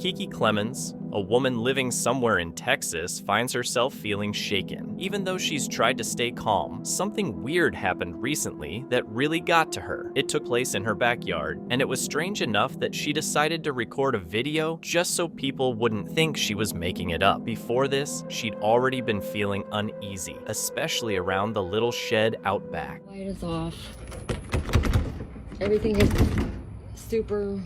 Kiki Clemens, a woman living somewhere in Texas, finds herself feeling shaken. Even though she's tried to stay calm, something weird happened recently that really got to her. It took place in her backyard, and it was strange enough that she decided to record a video just so people wouldn't think she was making it up. Before this, she'd already been feeling uneasy, especially around the little shed out back. Light is off. Everything is super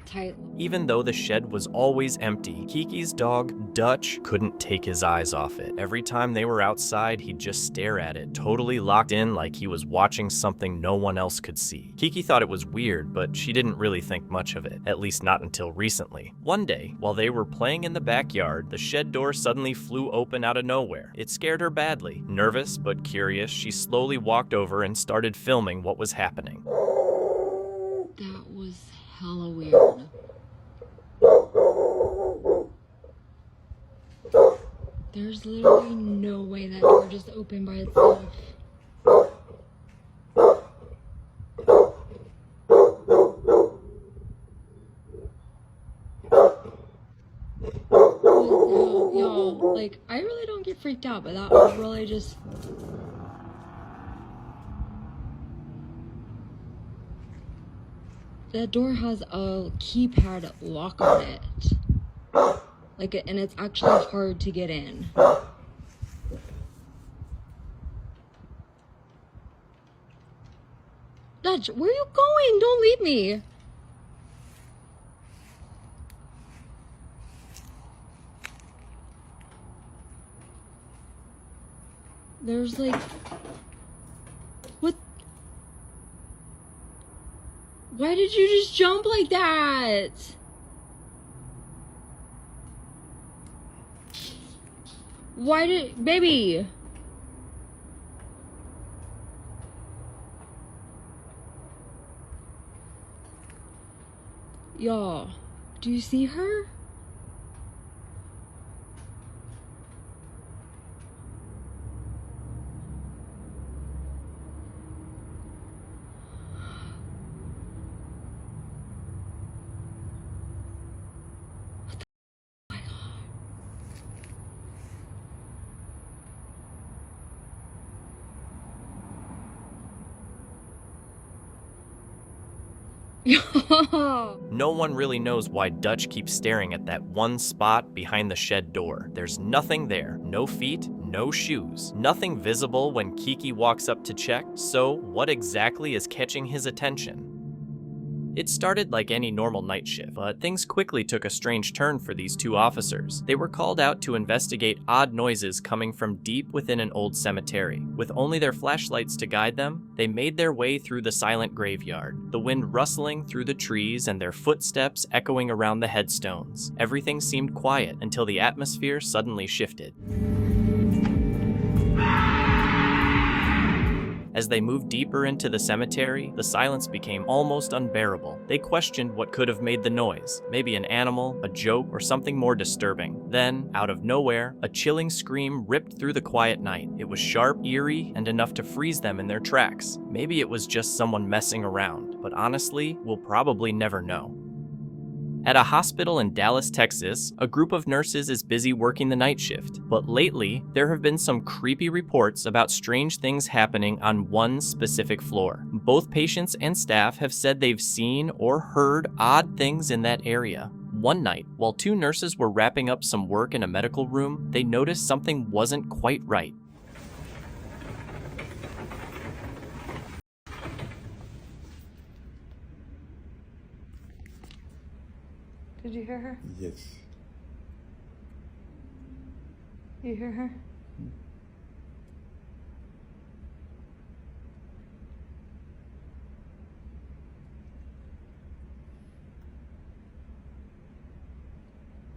tight. Even though the shed was always empty, Kiki's dog, Dutch, couldn't take his eyes off it. Every time they were outside, he'd just stare at it, totally locked in like he was watching something no one else could see. Kiki thought it was weird, but she didn't really think much of it, at least not until recently. One day, while they were playing in the backyard, the shed door suddenly flew open out of nowhere. It scared her badly. Nervous but curious, she slowly walked over and started filming what was happening. That was hella weird. There's literally no way that door just opened by itself. Y'all, like, I really don't get freaked out, but that was really just... That door has a keypad lock on it. Like, and it's actually hard to get in. Dutch, where are you going? Don't leave me. There's like... What? Why did you just jump like that? Why did... Baby! Y'all, do you see her? No one really knows why Dutch keeps staring at that one spot behind the shed door. There's nothing there. No feet, no shoes. Nothing visible when Kiki walks up to check. So what exactly is catching his attention? It started like any normal night shift, but things quickly took a strange turn for these two officers. They were called out to investigate odd noises coming from deep within an old cemetery. With only their flashlights to guide them, they made their way through the silent graveyard, the wind rustling through the trees and their footsteps echoing around the headstones. Everything seemed quiet until the atmosphere suddenly shifted. As they moved deeper into the cemetery, the silence became almost unbearable. They questioned what could have made the noise, maybe an animal, a joke, or something more disturbing. Then, out of nowhere, a chilling scream ripped through the quiet night. It was sharp, eerie, and enough to freeze them in their tracks. Maybe it was just someone messing around, but honestly, we'll probably never know. At a hospital in Dallas, Texas, a group of nurses is busy working the night shift. But lately, there have been some creepy reports about strange things happening on one specific floor. Both patients and staff have said they've seen or heard odd things in that area. One night, while two nurses were wrapping up some work in a medical room, they noticed something wasn't quite right. Did you hear her? Yes. You hear her?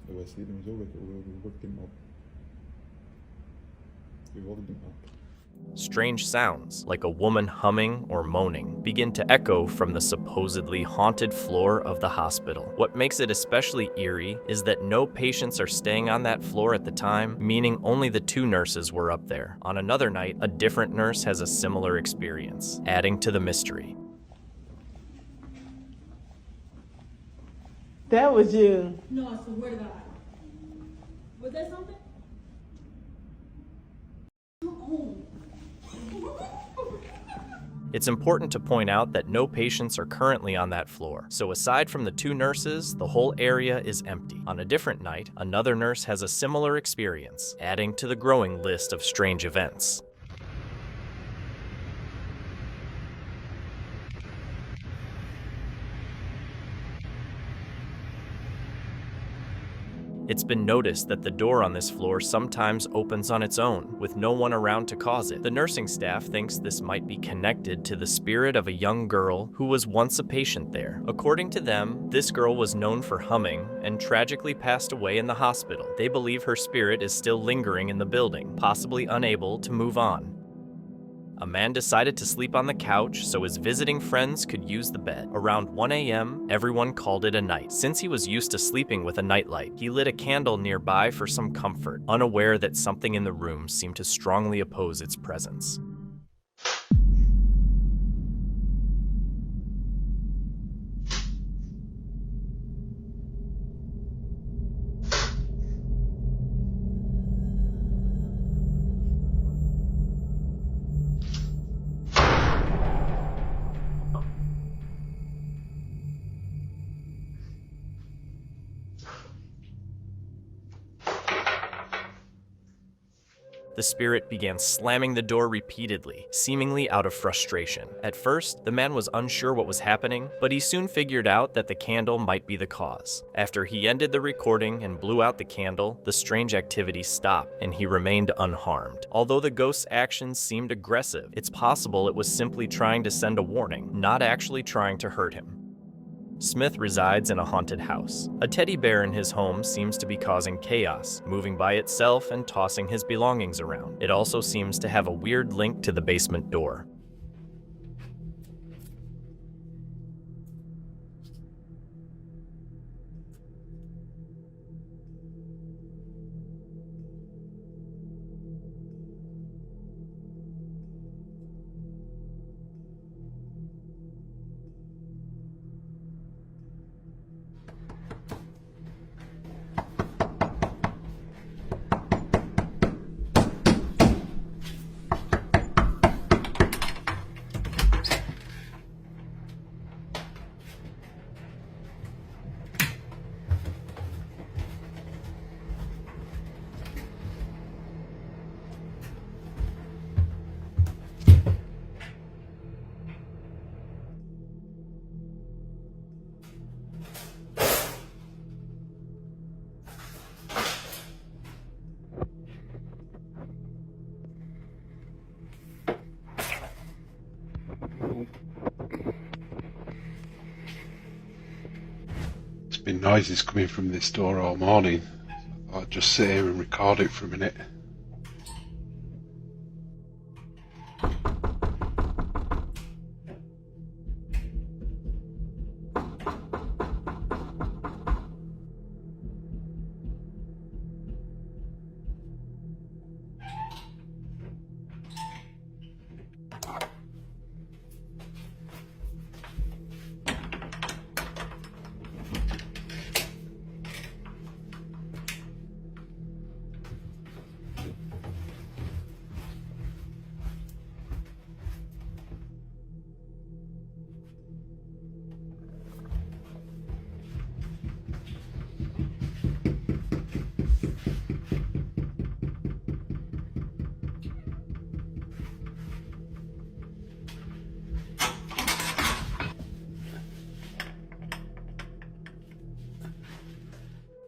We slepen zo, we woke him up. We woke him up. Strange sounds, like a woman humming or moaning, begin to echo from the supposedly haunted floor of the hospital. What makes it especially eerie is that no patients are staying on that floor at the time, meaning only the two nurses were up there. On another night, a different nurse has a similar experience, adding to the mystery. That was you. No, I swear to God. Was that something? It's important to point out that no patients are currently on that floor, so aside from the 2 nurses, the whole area is empty. On a different night, another nurse has a similar experience, adding to the growing list of strange events. It's been noticed that the door on this floor sometimes opens on its own, with no one around to cause it. The nursing staff thinks this might be connected to the spirit of a young girl who was once a patient there. According to them, this girl was known for humming and tragically passed away in the hospital. They believe her spirit is still lingering in the building, possibly unable to move on. A man decided to sleep on the couch so his visiting friends could use the bed. Around 1 a.m., everyone called it a night. Since he was used to sleeping with a nightlight, he lit a candle nearby for some comfort, unaware that something in the room seemed to strongly oppose its presence. The spirit began slamming the door repeatedly, seemingly out of frustration. At first, the man was unsure what was happening, but he soon figured out that the candle might be the cause. After he ended the recording and blew out the candle, the strange activity stopped, and he remained unharmed. Although the ghost's actions seemed aggressive, it's possible it was simply trying to send a warning, not actually trying to hurt him. Smith resides in a haunted house. A teddy bear in his home seems to be causing chaos, moving by itself and tossing his belongings around. It also seems to have a weird link to the basement door. Been noises coming from this door all morning. I'll just sit here and record it for a minute.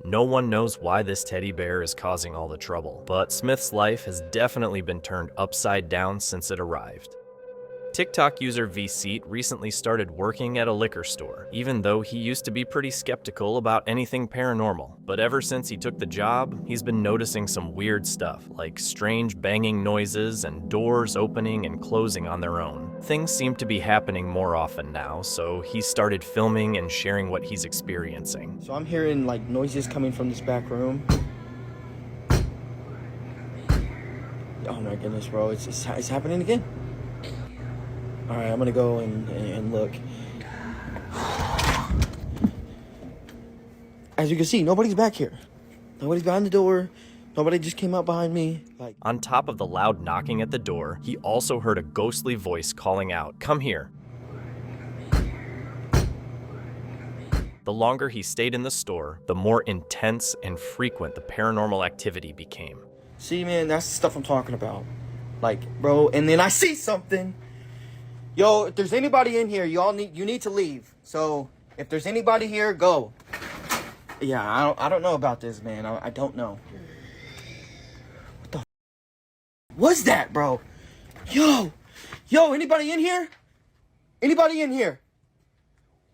No one knows why this teddy bear is causing all the trouble, but Smith's life has definitely been turned upside down since it arrived. TikTok user VSeat recently started working at a liquor store, even though he used to be pretty skeptical about anything paranormal. But ever since he took the job, he's been noticing some weird stuff, like strange banging noises and doors opening and closing on their own. Things seem to be happening more often now, so he started filming and sharing what he's experiencing. So I'm hearing like noises coming from this back room. Oh my goodness, bro, it's happening again. All right, I'm gonna go and look. as you can see, nobody's back here. Nobody's behind the door. Nobody just came out behind me. Like, On top of the loud knocking at the door, he also heard a ghostly voice calling out, "Come here." The longer he stayed in the store, the more intense and frequent the paranormal activity became. see, man, that's the stuff I'm talking about. Like, bro, and then I see something. Yo, if there's anybody in here, you need to leave. So, if there's anybody here, go. Yeah, I don't know about this, man. I don't know. What the was that, bro? Yo, anybody in here? Anybody in here?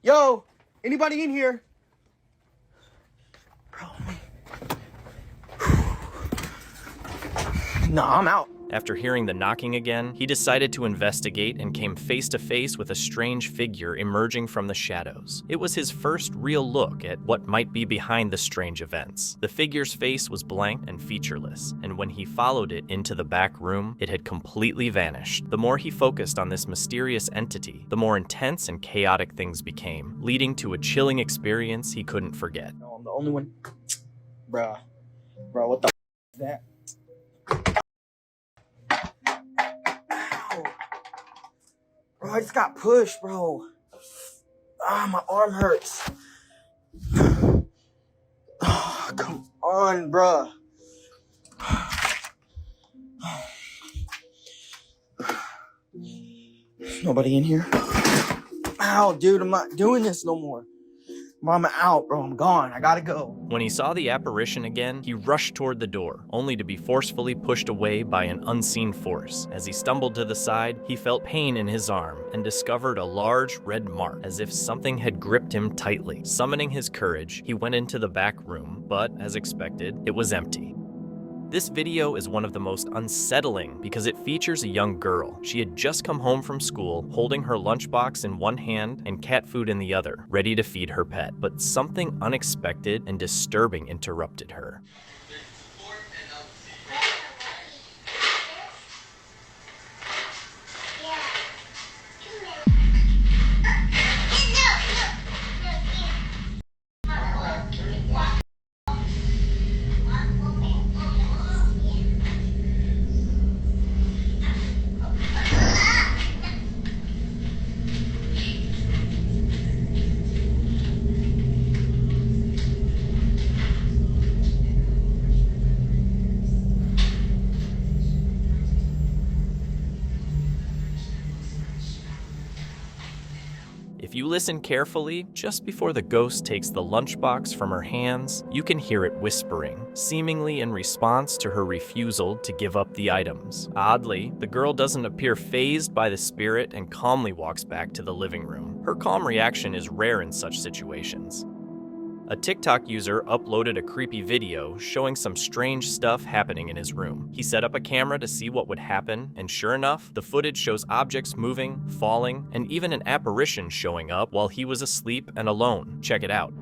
Yo, anybody in here? Bro, nah, I'm out. After hearing the knocking again, he decided to investigate and came face to face with a strange figure emerging from the shadows. It was his first real look at what might be behind the strange events. The figure's face was blank and featureless, and when he followed it into the back room, it had completely vanished. The more he focused on this mysterious entity, the more intense and chaotic things became, leading to a chilling experience he couldn't forget. No, I'm the only one. Bro, what the is that? Bro, I just got pushed, bro. Ah, my arm hurts. Oh, come on, bro. Nobody in here? Ow, dude, I'm not doing this no more. Bro, I'm out, bro. I'm gone. I gotta go. When he saw the apparition again, he rushed toward the door, only to be forcefully pushed away by an unseen force. As he stumbled to the side, he felt pain in his arm and discovered a large red mark, as if something had gripped him tightly. Summoning his courage, he went into the back room, but as expected, it was empty. This video is one of the most unsettling because it features a young girl. She had just come home from school, holding her lunchbox in one hand and cat food in the other, ready to feed her pet. But something unexpected and disturbing interrupted her. If you listen carefully, just before the ghost takes the lunchbox from her hands, you can hear it whispering, seemingly in response to her refusal to give up the items. Oddly, the girl doesn't appear fazed by the spirit and calmly walks back to the living room. Her calm reaction is rare in such situations. A TikTok user uploaded a creepy video showing some strange stuff happening in his room. He set up a camera to see what would happen, and sure enough, the footage shows objects moving, falling, and even an apparition showing up while he was asleep and alone. Check it out.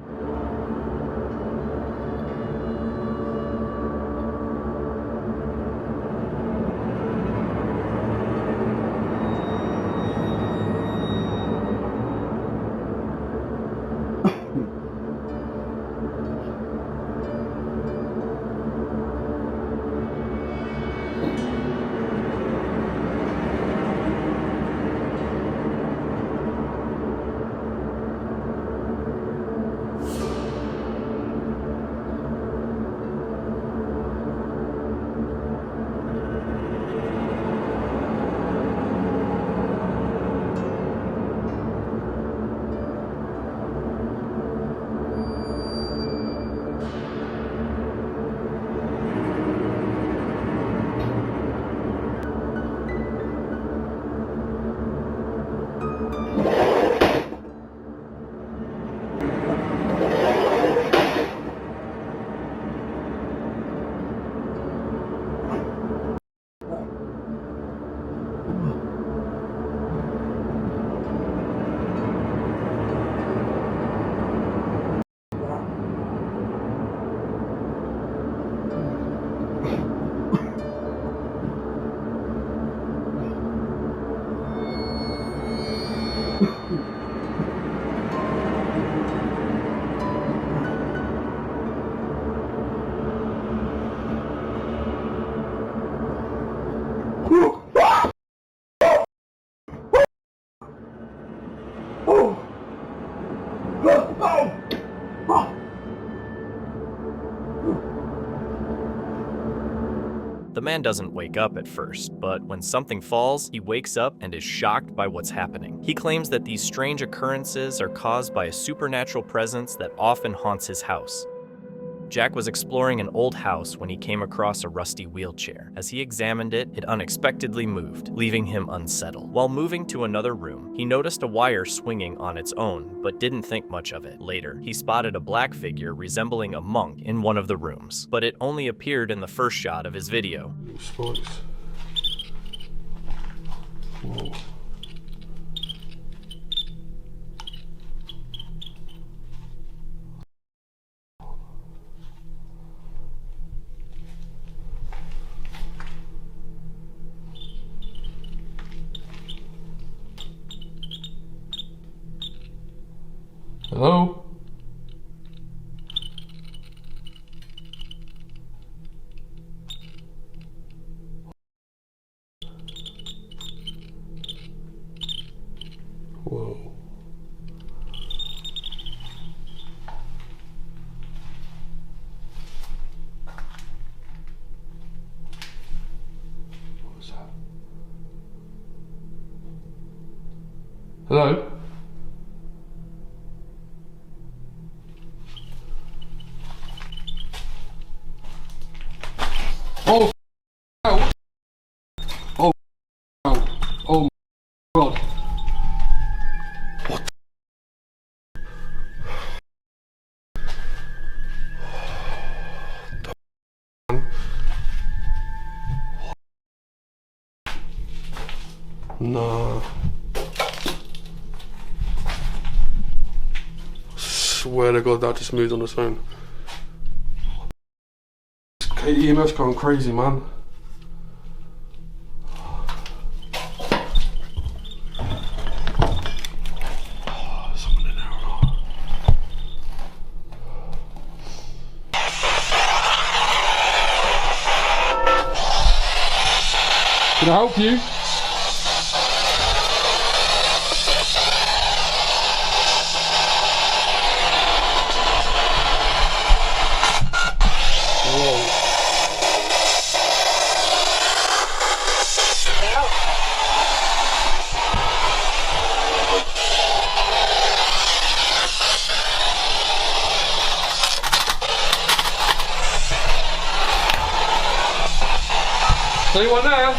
The man doesn't wake up at first, but when something falls, he wakes up and is shocked by what's happening. He claims that these strange occurrences are caused by a supernatural presence that often haunts his house. Jack was exploring an old house when he came across a rusty wheelchair. As he examined it, it unexpectedly moved, leaving him unsettled. While moving to another room, he noticed a wire swinging on its own, but didn't think much of it. Later, he spotted a black figure resembling a monk in one of the rooms, but it only appeared in the first shot of his video. Spikes. Whoa. Hello? Whoa. What was that? Hello? Oh, oh, oh, oh my God. What the No. Swear to God that just moved on its own. EMF's gone crazy, man. Someone in there or not? Can I help you? Anyone there?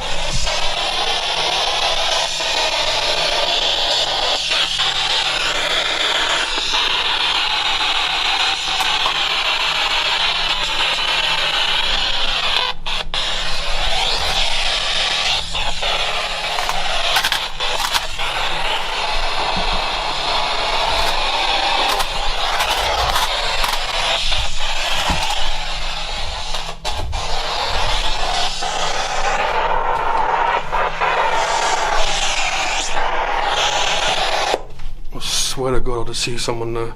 I swear to God, I just see someone there.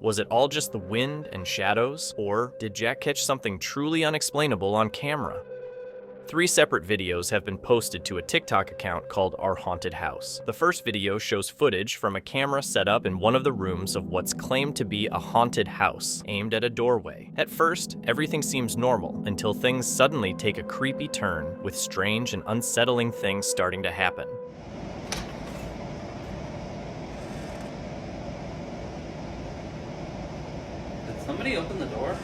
Was it all just the wind and shadows, or did Jack catch something truly unexplainable on camera? 3 separate videos have been posted to a TikTok account called Our Haunted House. The first video shows footage from a camera set up in one of the rooms of what's claimed to be a haunted house, aimed at a doorway. At first, everything seems normal, until things suddenly take a creepy turn, with strange and unsettling things starting to happen. Did somebody open the door?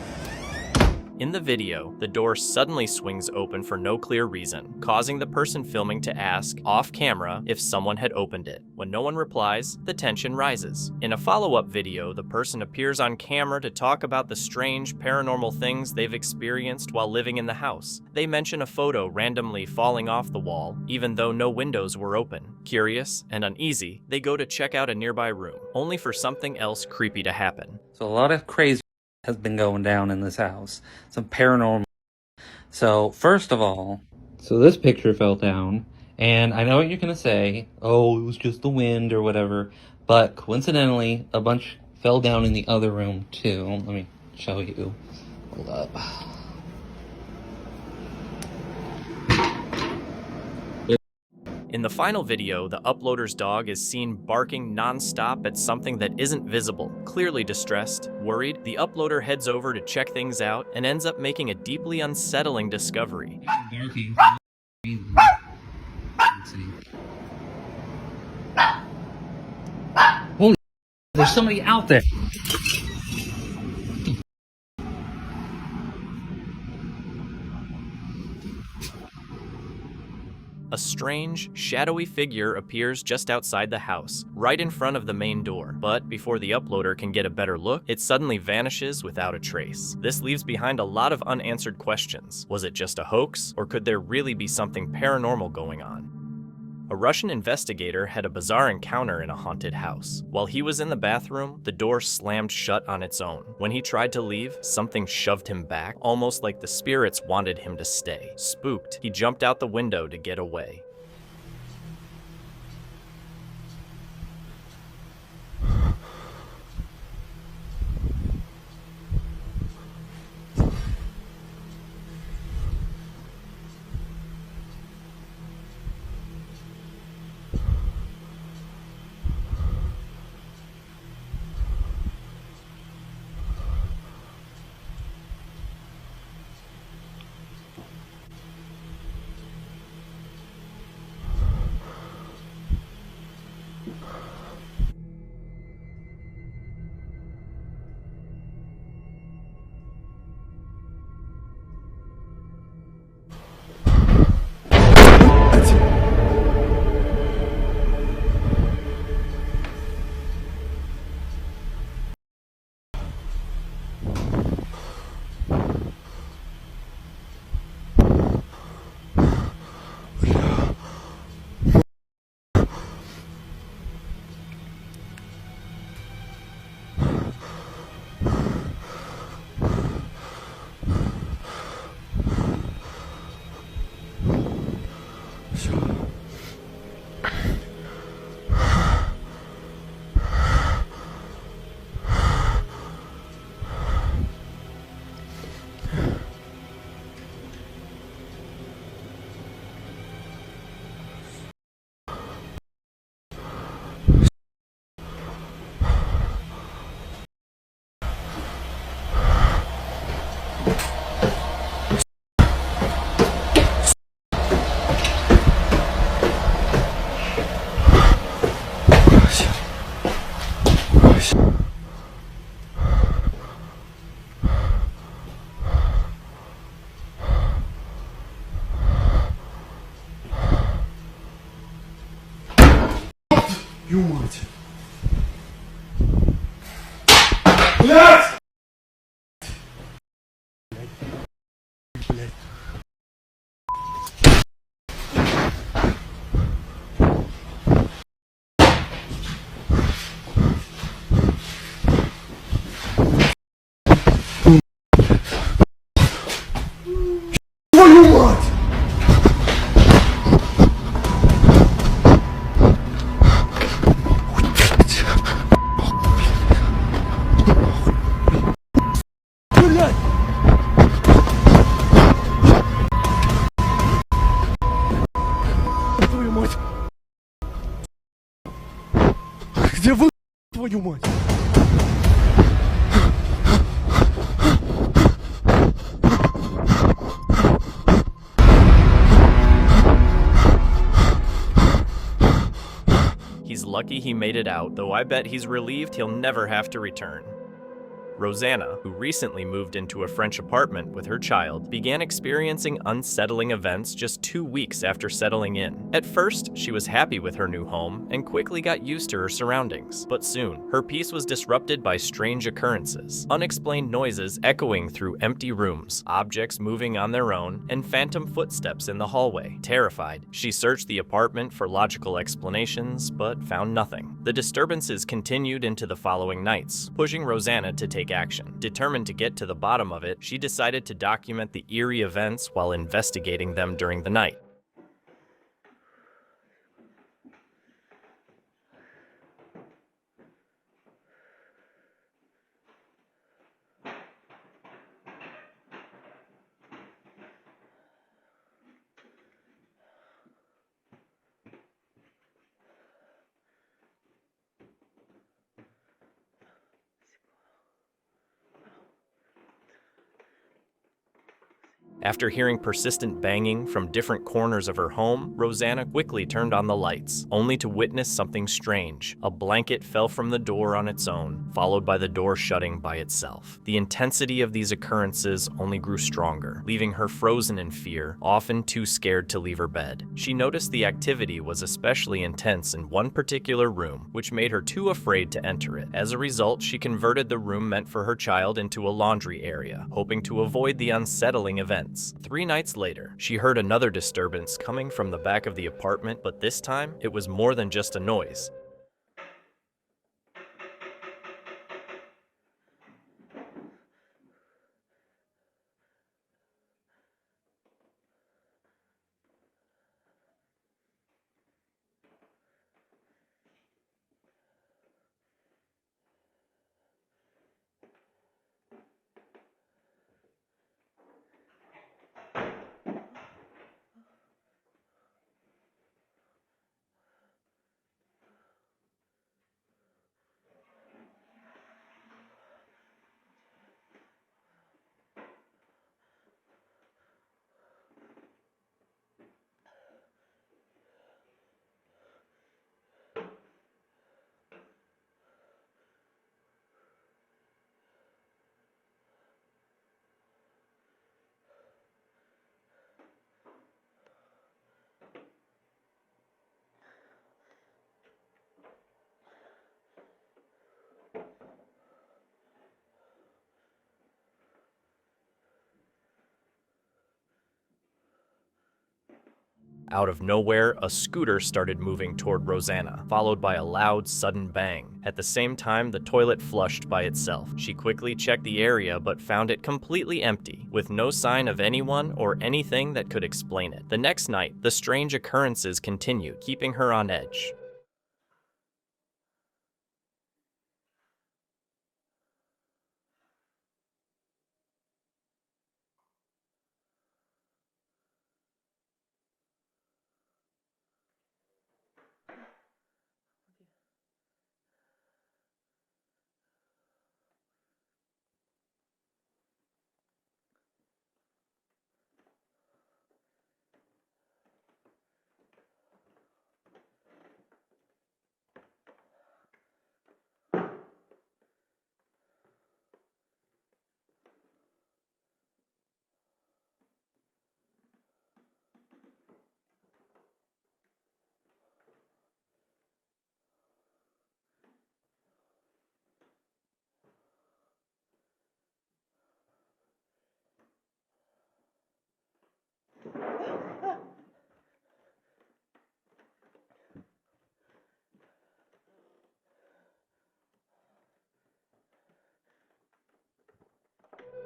In the video, the door suddenly swings open for no clear reason, causing the person filming to ask, off camera, if someone had opened it. When no one replies, the tension rises. In a follow-up video, the person appears on camera to talk about the strange paranormal things they've experienced while living in the house. They mention a photo randomly falling off the wall, even though no windows were open. Curious and uneasy, they go to check out a nearby room, only for something else creepy to happen. So a lot of crazy has been going down in this house. Some paranormal. So first of all, so this picture fell down, and I know what you're gonna say, oh, it was just the wind or whatever, but coincidentally, a bunch fell down in the other room too. Let me show you. Hold up. In the final video, the uploader's dog is seen barking non-stop at something that isn't visible. Clearly distressed, worried, the uploader heads over to check things out and ends up making a deeply unsettling discovery. Holy, there's somebody out there. A strange, shadowy figure appears just outside the house, right in front of the main door. But before the uploader can get a better look, it suddenly vanishes without a trace. This leaves behind a lot of unanswered questions. Was it just a hoax, or could there really be something paranormal going on? A Russian investigator had a bizarre encounter in a haunted house. While he was in the bathroom, the door slammed shut on its own. When he tried to leave, something shoved him back, almost like the spirits wanted him to stay. Spooked, he jumped out the window to get away. Твою мать! Блять! Блять. Твою мать! Твою мать! Где вы, твою мать? He's lucky he made it out, though I bet he's relieved he'll never have to return. Rosanna, who recently moved into a French apartment with her child, began experiencing unsettling events just 2 weeks after settling in. At first, she was happy with her new home and quickly got used to her surroundings. But soon, her peace was disrupted by strange occurrences, unexplained noises echoing through empty rooms, objects moving on their own, and phantom footsteps in the hallway. Terrified, she searched the apartment for logical explanations, but found nothing. The disturbances continued into the following nights, pushing Rosanna to take action. Determined to get to the bottom of it, she decided to document the eerie events while investigating them during the night. After hearing persistent banging from different corners of her home, Rosanna quickly turned on the lights, only to witness something strange. A blanket fell from the door on its own, followed by the door shutting by itself. The intensity of these occurrences only grew stronger, leaving her frozen in fear, often too scared to leave her bed. She noticed the activity was especially intense in one particular room, which made her too afraid to enter it. As a result, she converted the room meant for her child into a laundry area, hoping to avoid the unsettling events. 3 nights later, she heard another disturbance coming from the back of the apartment, but this time, it was more than just a noise. Out of nowhere, a scooter started moving toward Rosanna, followed by a loud, sudden bang. At the same time, the toilet flushed by itself. She quickly checked the area but found it completely empty, with no sign of anyone or anything that could explain it. The next night, the strange occurrences continued, keeping her on edge.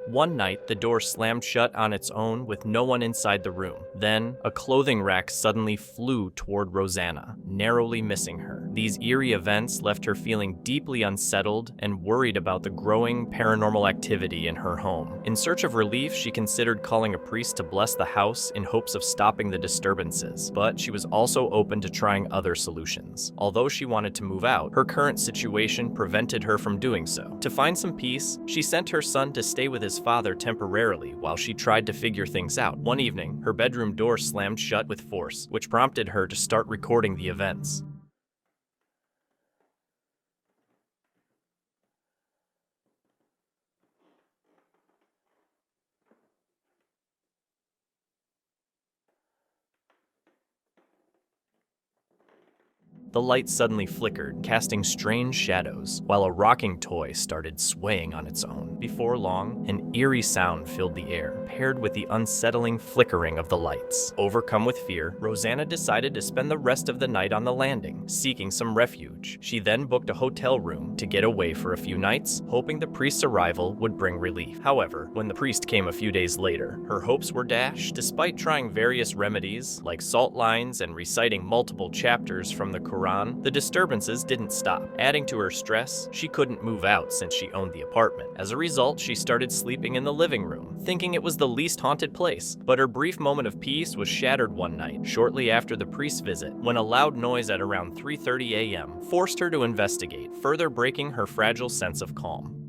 One night, the door slammed shut on its own with no one inside the room. Then, a clothing rack suddenly flew toward Rosanna, narrowly missing her. These eerie events left her feeling deeply unsettled and worried about the growing paranormal activity in her home. In search of relief, she considered calling a priest to bless the house in hopes of stopping the disturbances, but she was also open to trying other solutions. Although she wanted to move out, her current situation prevented her from doing so. To find some peace, she sent her son to stay with his father temporarily while she tried to figure things out. One evening, her bedroom door slammed shut with force, which prompted her to start recording the events. The light suddenly flickered, casting strange shadows, while a rocking toy started swaying on its own. Before long, an eerie sound filled the air, paired with the unsettling flickering of the lights. Overcome with fear, Rosanna decided to spend the rest of the night on the landing, seeking some refuge. She then booked a hotel room to get away for a few nights, hoping the priest's arrival would bring relief. However, when the priest came a few days later, her hopes were dashed. Despite trying various remedies, like salt lines and reciting multiple chapters from the Quran, the disturbances didn't stop. Adding to her stress, she couldn't move out since she owned the apartment. As a result, she started sleeping in the living room, thinking it was the least haunted place. But her brief moment of peace was shattered one night, shortly after the priest's visit, when a loud noise at around 3:30 a.m. forced her to investigate, further breaking her fragile sense of calm.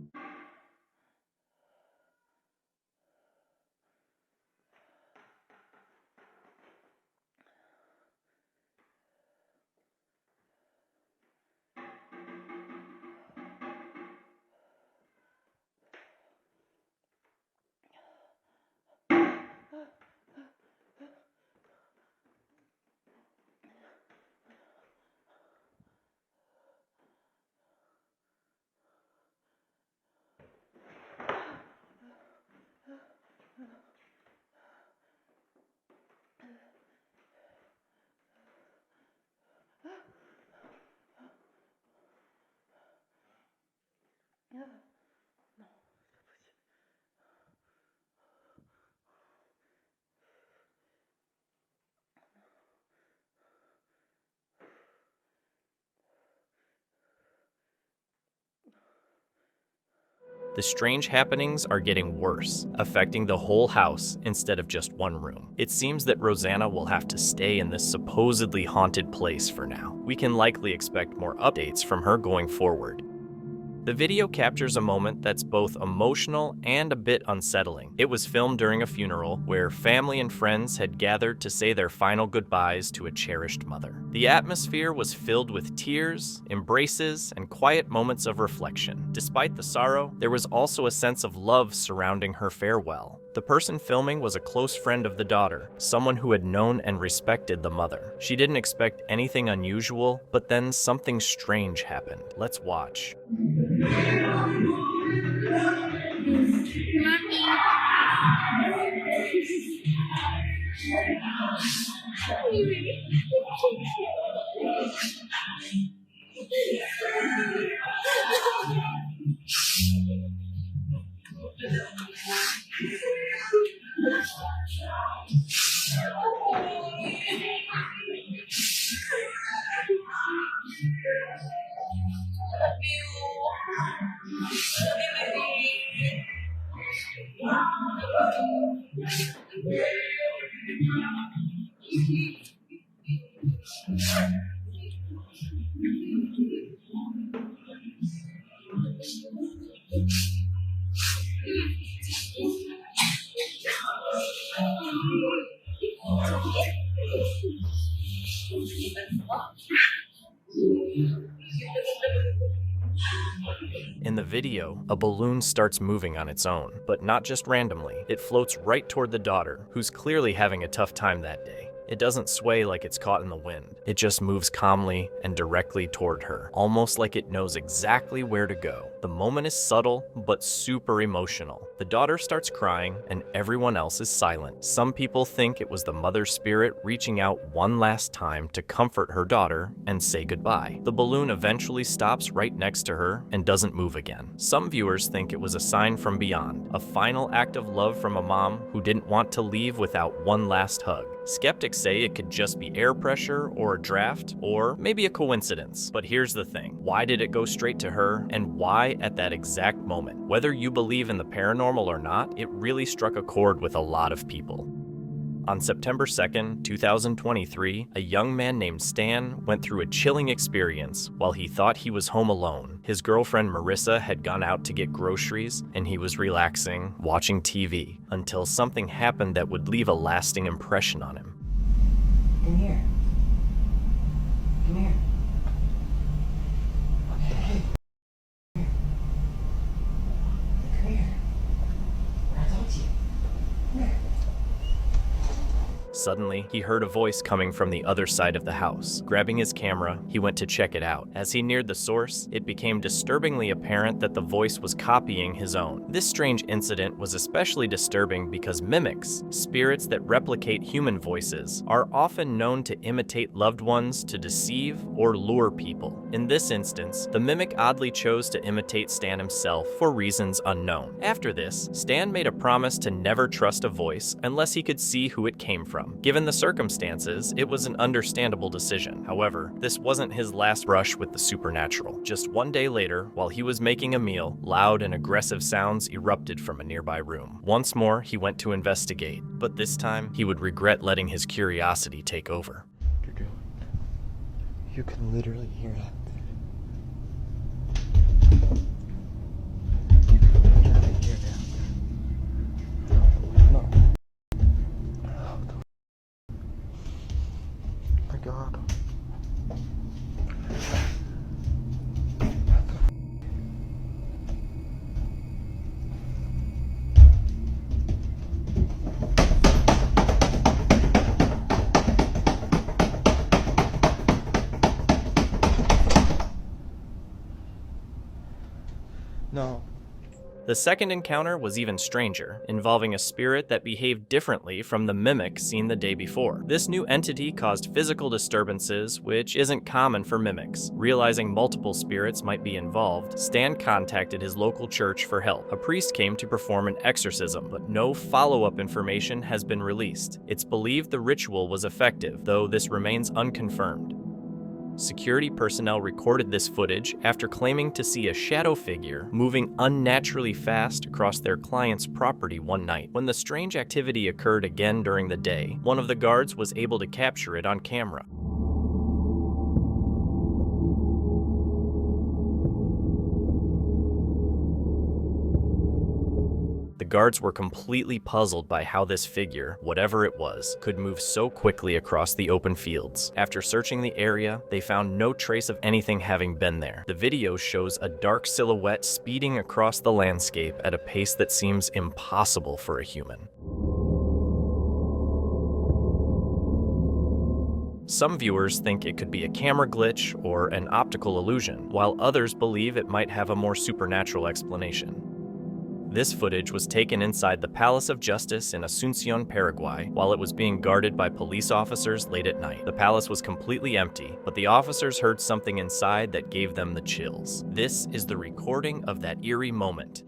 The strange happenings are getting worse, affecting the whole house instead of just one room. It seems that Rosanna will have to stay in this supposedly haunted place for now. We can likely expect more updates from her going forward. The video captures a moment that's both emotional and a bit unsettling. It was filmed during a funeral where family and friends had gathered to say their final goodbyes to a cherished mother. The atmosphere was filled with tears, embraces, and quiet moments of reflection. Despite the sorrow, there was also a sense of love surrounding her farewell. The person filming was a close friend of the daughter, someone who had known and respected the mother. She didn't expect anything unusual, but then something strange happened. Let's watch. In the video, a balloon starts moving on its own, but not just randomly. It floats right toward the daughter, who's clearly having a tough time that day. It doesn't sway like it's caught in the wind. It just moves calmly and directly toward her, almost like it knows exactly where to go. The moment is subtle, but super emotional. The daughter starts crying, and everyone else is silent. Some people think it was the mother's spirit reaching out one last time to comfort her daughter and say goodbye. The balloon eventually stops right next to her and doesn't move again. Some viewers think it was a sign from beyond, a final act of love from a mom who didn't want to leave without one last hug. Skeptics say it could just be air pressure or a draft, or maybe a coincidence. But here's the thing. Why did it go straight to her, and why at that exact moment? Whether you believe in the paranormal or not, it really struck a chord with a lot of people. On September 2nd, 2023, a young man named Stan went through a chilling experience while he thought he was home alone. His girlfriend Marissa had gone out to get groceries, and he was relaxing, watching TV, until something happened that would leave a lasting impression on him. Come here. Come here. Hey. Come here. I talk to you. Come here. Suddenly, he heard a voice coming from the other side of the house. Grabbing his camera, he went to check it out. As he neared the source, it became disturbingly apparent that the voice was copying his own. This strange incident was especially disturbing because mimics, spirits that replicate human voices, are often known to imitate loved ones to deceive or lure people. In this instance, the mimic oddly chose to imitate Stan himself for reasons unknown. After this, Stan made a promise to never trust a voice unless he could see who it came from. Given the circumstances, it was an understandable decision. However, this wasn't his last brush with the supernatural. Just one day later, while he was making a meal, loud and aggressive sounds erupted from a nearby room. Once more, he went to investigate, but this time, he would regret letting his curiosity take over. You can literally hear that. You can literally hear that. No. My God. No. The second encounter was even stranger, involving a spirit that behaved differently from the mimic seen the day before. This new entity caused physical disturbances, which isn't common for mimics. Realizing multiple spirits might be involved, Stan contacted his local church for help. A priest came to perform an exorcism, but no follow-up information has been released. It's believed the ritual was effective, though this remains unconfirmed. Security personnel recorded this footage after claiming to see a shadow figure moving unnaturally fast across their client's property one night. When the strange activity occurred again during the day, one of the guards was able to capture it on camera. The guards were completely puzzled by how this figure, whatever it was, could move so quickly across the open fields. After searching the area, they found no trace of anything having been there. The video shows a dark silhouette speeding across the landscape at a pace that seems impossible for a human. Some viewers think it could be a camera glitch or an optical illusion, while others believe it might have a more supernatural explanation. This footage was taken inside the Palace of Justice in Asunción, Paraguay, while it was being guarded by police officers late at night. The palace was completely empty, but the officers heard something inside that gave them the chills. This is the recording of that eerie moment.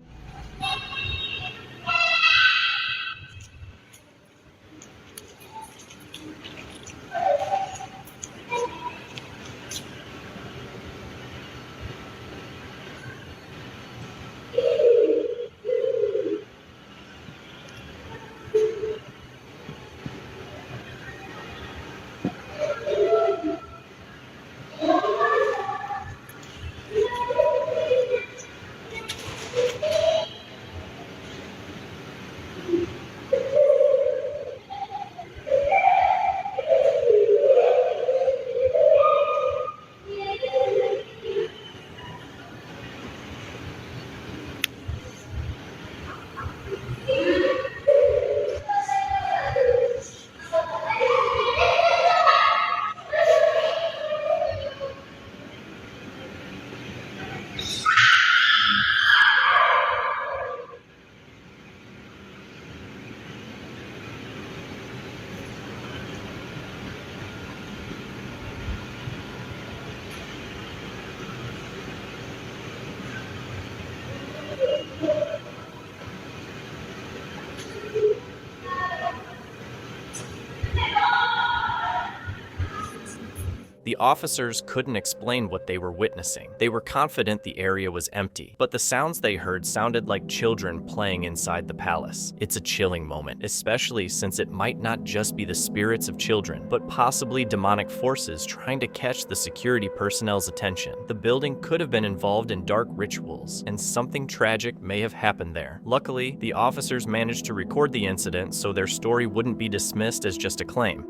The officers couldn't explain what they were witnessing. They were confident the area was empty, but the sounds they heard sounded like children playing inside the palace. It's a chilling moment, especially since it might not just be the spirits of children, but possibly demonic forces trying to catch the security personnel's attention. The building could have been involved in dark rituals, and something tragic may have happened there. Luckily, the officers managed to record the incident so their story wouldn't be dismissed as just a claim.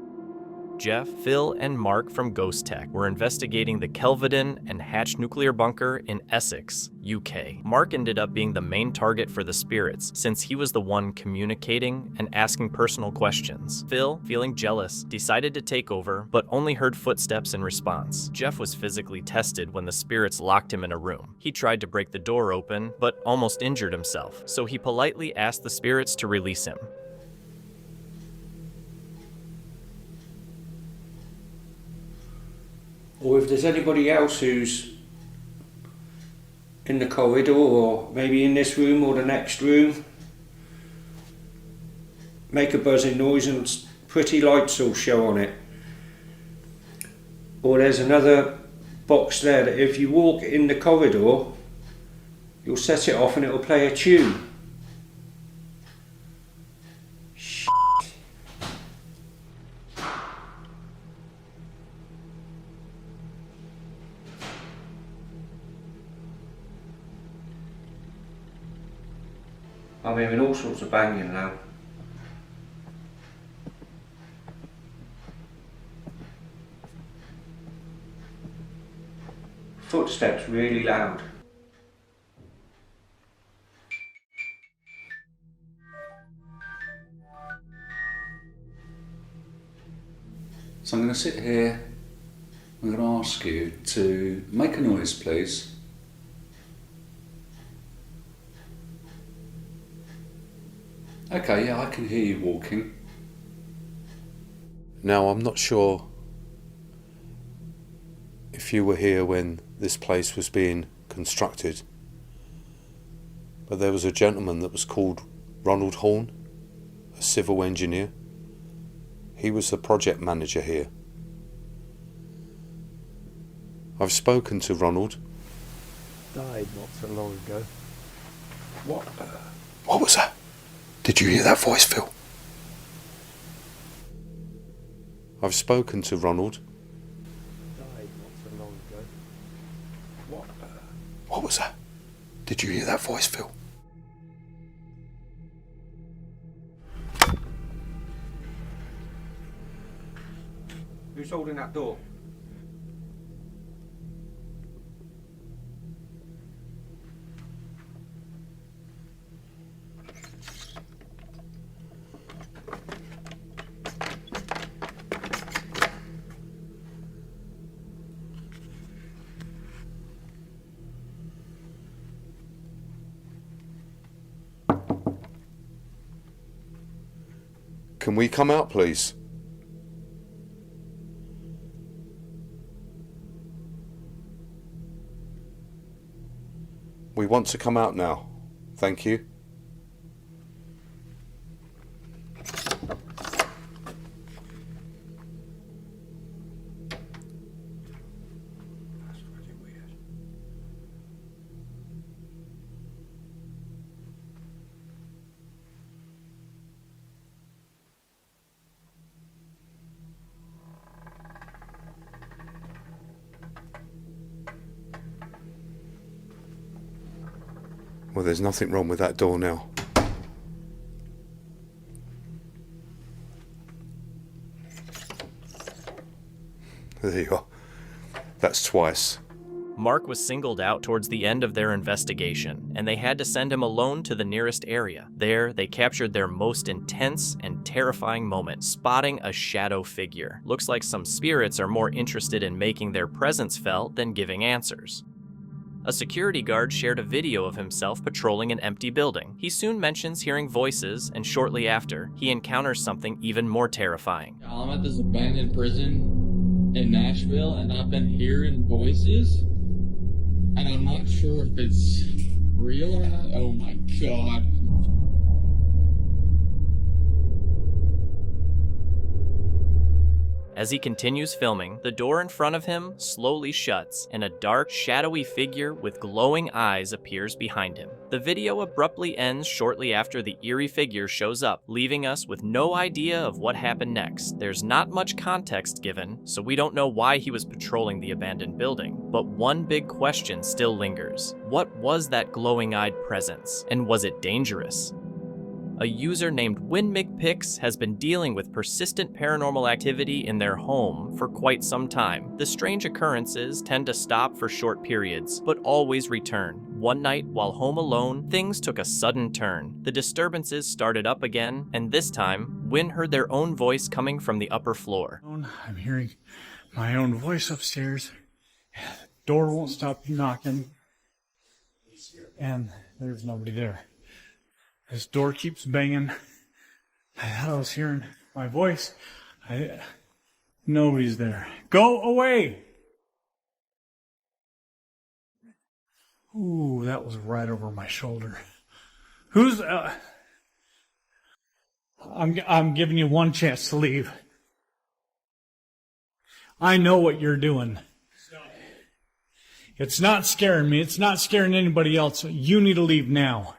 Jeff, Phil, and Mark from Ghost Tech were investigating the Kelvedon and Hatch nuclear bunker in Essex, UK. Mark ended up being the main target for the spirits, since he was the one communicating and asking personal questions. Phil, feeling jealous, decided to take over, but only heard footsteps in response. Jeff was physically tested when the spirits locked him in a room. He tried to break the door open, but almost injured himself, so he politely asked the spirits to release him. Or if there's anybody else who's in the corridor or maybe in this room or the next room, make a buzzing noise and pretty lights will show on it. Or there's another box there that if you walk in the corridor, you'll set it off and it'll play a tune. I'm hearing all sorts of banging now. Footsteps really loud. So I'm going to sit here. I'm going to ask you to make a noise, please. Okay, yeah, I can hear you walking. Now, I'm not sure if you were here when this place was being constructed, but there was a gentleman that was called Ronald Horn, a civil engineer. He was the project manager here. I've spoken to Ronald. Died not so long ago. What was that? Did you hear that voice, Phil? I've spoken to Ronald. Died not so long ago. What was that? Did you hear that voice, Phil? Who's holding that door? Can we come out, please? We want to come out now. Thank you. Well, there's nothing wrong with that door now. There you are. That's twice. Mark was singled out towards the end of their investigation, and they had to send him alone to the nearest area. There, they captured their most intense and terrifying moment, spotting a shadow figure. Looks like some spirits are more interested in making their presence felt than giving answers. A security guard shared a video of himself patrolling an empty building. He soon mentions hearing voices, and shortly after, he encounters something even more terrifying. I'm at this abandoned prison in Nashville, and I've been hearing voices, and I'm not sure if it's real or not. Oh my god. As he continues filming, the door in front of him slowly shuts, and a dark, shadowy figure with glowing eyes appears behind him. The video abruptly ends shortly after the eerie figure shows up, leaving us with no idea of what happened next. There's not much context given, so we don't know why he was patrolling the abandoned building. But one big question still lingers. What was that glowing-eyed presence, and was it dangerous? A user named WinMcPix has been dealing with persistent paranormal activity in their home for quite some time. The strange occurrences tend to stop for short periods, but always return. One night, while home alone, things took a sudden turn. The disturbances started up again, and this time, Win heard their own voice coming from the upper floor. I'm hearing my own voice upstairs. The door won't stop knocking, and there's nobody there. This door keeps banging. I thought I was hearing my voice. Nobody's there. Go away! Ooh, that was right over my shoulder. Who's... I'm giving you one chance to leave. I know what you're doing. It's not scaring me. It's not scaring anybody else. You need to leave now.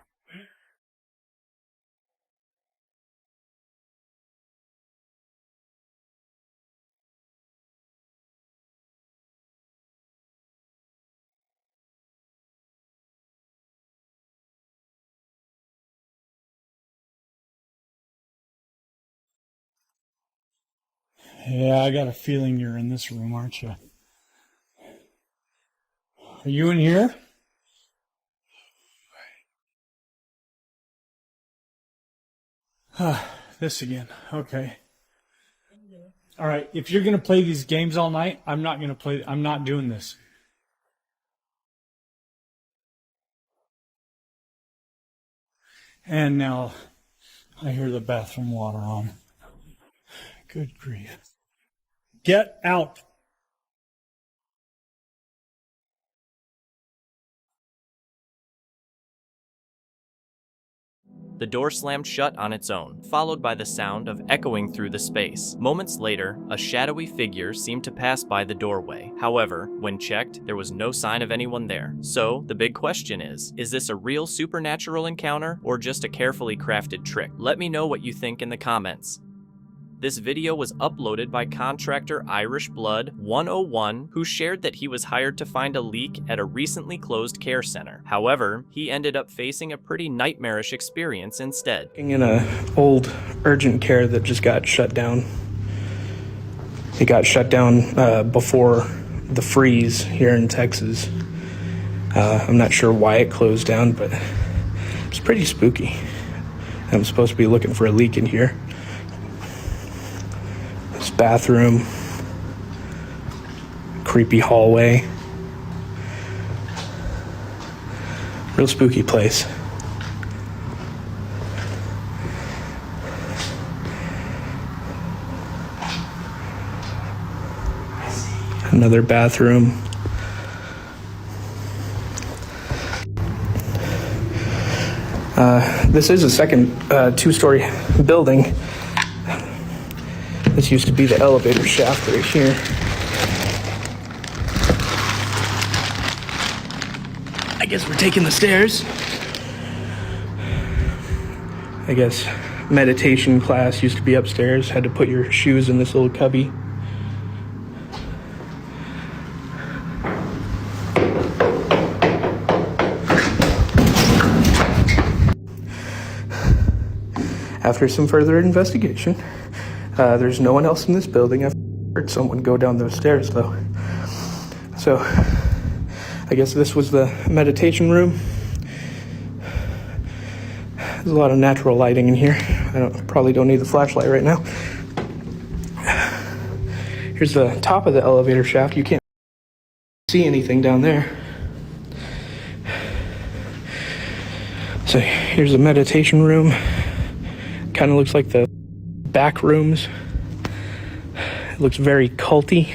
Yeah, I got a feeling you're in this room, aren't you? Are you in here? This again. Okay. All right. If you're going to play these games all night, I'm not going to play. I'm not doing this. And now, I hear the bathroom water on. Good grief. Get out! The door slammed shut on its own, followed by the sound of echoing through the space. Moments later, a shadowy figure seemed to pass by the doorway. However, when checked, there was no sign of anyone there. So, the big question is this a real supernatural encounter or just a carefully crafted trick? Let me know what you think in the comments. This video was uploaded by contractor Irish Blood 101, who shared that he was hired to find a leak at a recently closed care center. However, he ended up facing a pretty nightmarish experience instead. In an old urgent care that just got shut down. It got shut down before the freeze here in Texas. I'm not sure why it closed down, but it's pretty spooky. I'm supposed to be looking for a leak in here. This bathroom, creepy hallway, real spooky place. Another bathroom. This is a second two-story building. This used to be the elevator shaft right here. I guess we're taking the stairs. I guess meditation class used to be upstairs. Had to put your shoes in this little cubby. After some further investigation, there's no one else in this building. I've heard someone go down those stairs, though. So, I guess this was the meditation room. There's a lot of natural lighting in here. Probably don't need the flashlight right now. Here's the top of the elevator shaft. You can't see anything down there. So, here's the meditation room. Kind of looks like the back rooms. It looks very culty.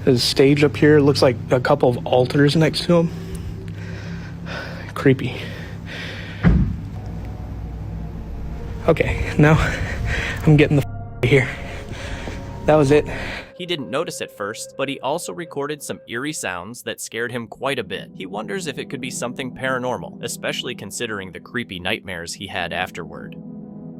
There's a stage up here. It looks like a couple of altars next to them. Creepy. Okay, now I'm getting the here. That was it. He didn't notice at first, but he also recorded some eerie sounds that scared him quite a bit. He wonders if it could be something paranormal, especially considering the creepy nightmares he had afterward.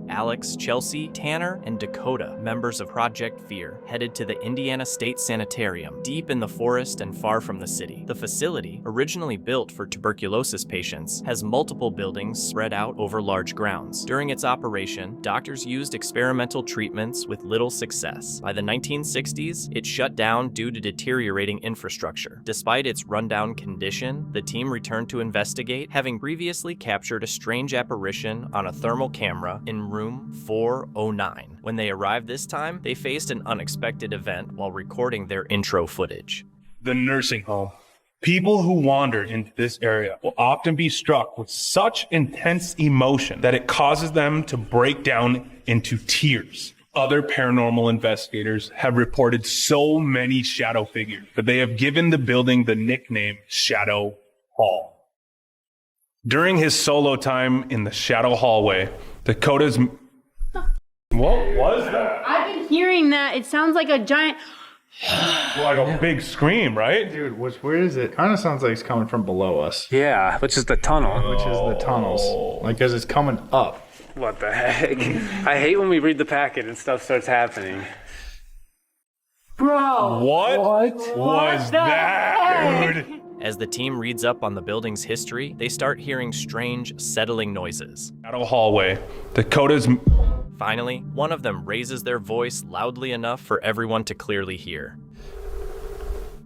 Alex, Chelsea, Tanner, and Dakota, members of Project Fear, headed to the Indiana State Sanitarium, deep in the forest and far from the city. The facility, originally built for tuberculosis patients, has multiple buildings spread out over large grounds. During its operation, doctors used experimental treatments with little success. By the 1960s, it shut down due to deteriorating infrastructure. Despite its rundown condition, the team returned to investigate, having previously captured a strange apparition on a thermal camera in room 409. When they arrived this time, they faced an unexpected event while recording their intro footage. The nursing home. People who wander into this area will often be struck with such intense emotion that it causes them to break down into tears. Other paranormal investigators have reported so many shadow figures that they have given the building the nickname Shadow Hall. During his solo time in the shadow hallway, Dakota's... What was that? I've been hearing that. It sounds like a giant... Like a big scream, right? Dude, what's weird is it kind of sounds like it's coming from below us. Yeah, which is the tunnel. Which is the tunnels. Like, because it's coming up. What the heck? I hate when we read the packet and stuff starts happening. Bro! What was that, dude? As the team reads up on the building's history, they start hearing strange, settling noises. Shadow hallway. Dakota's... Finally, one of them raises their voice loudly enough for everyone to clearly hear.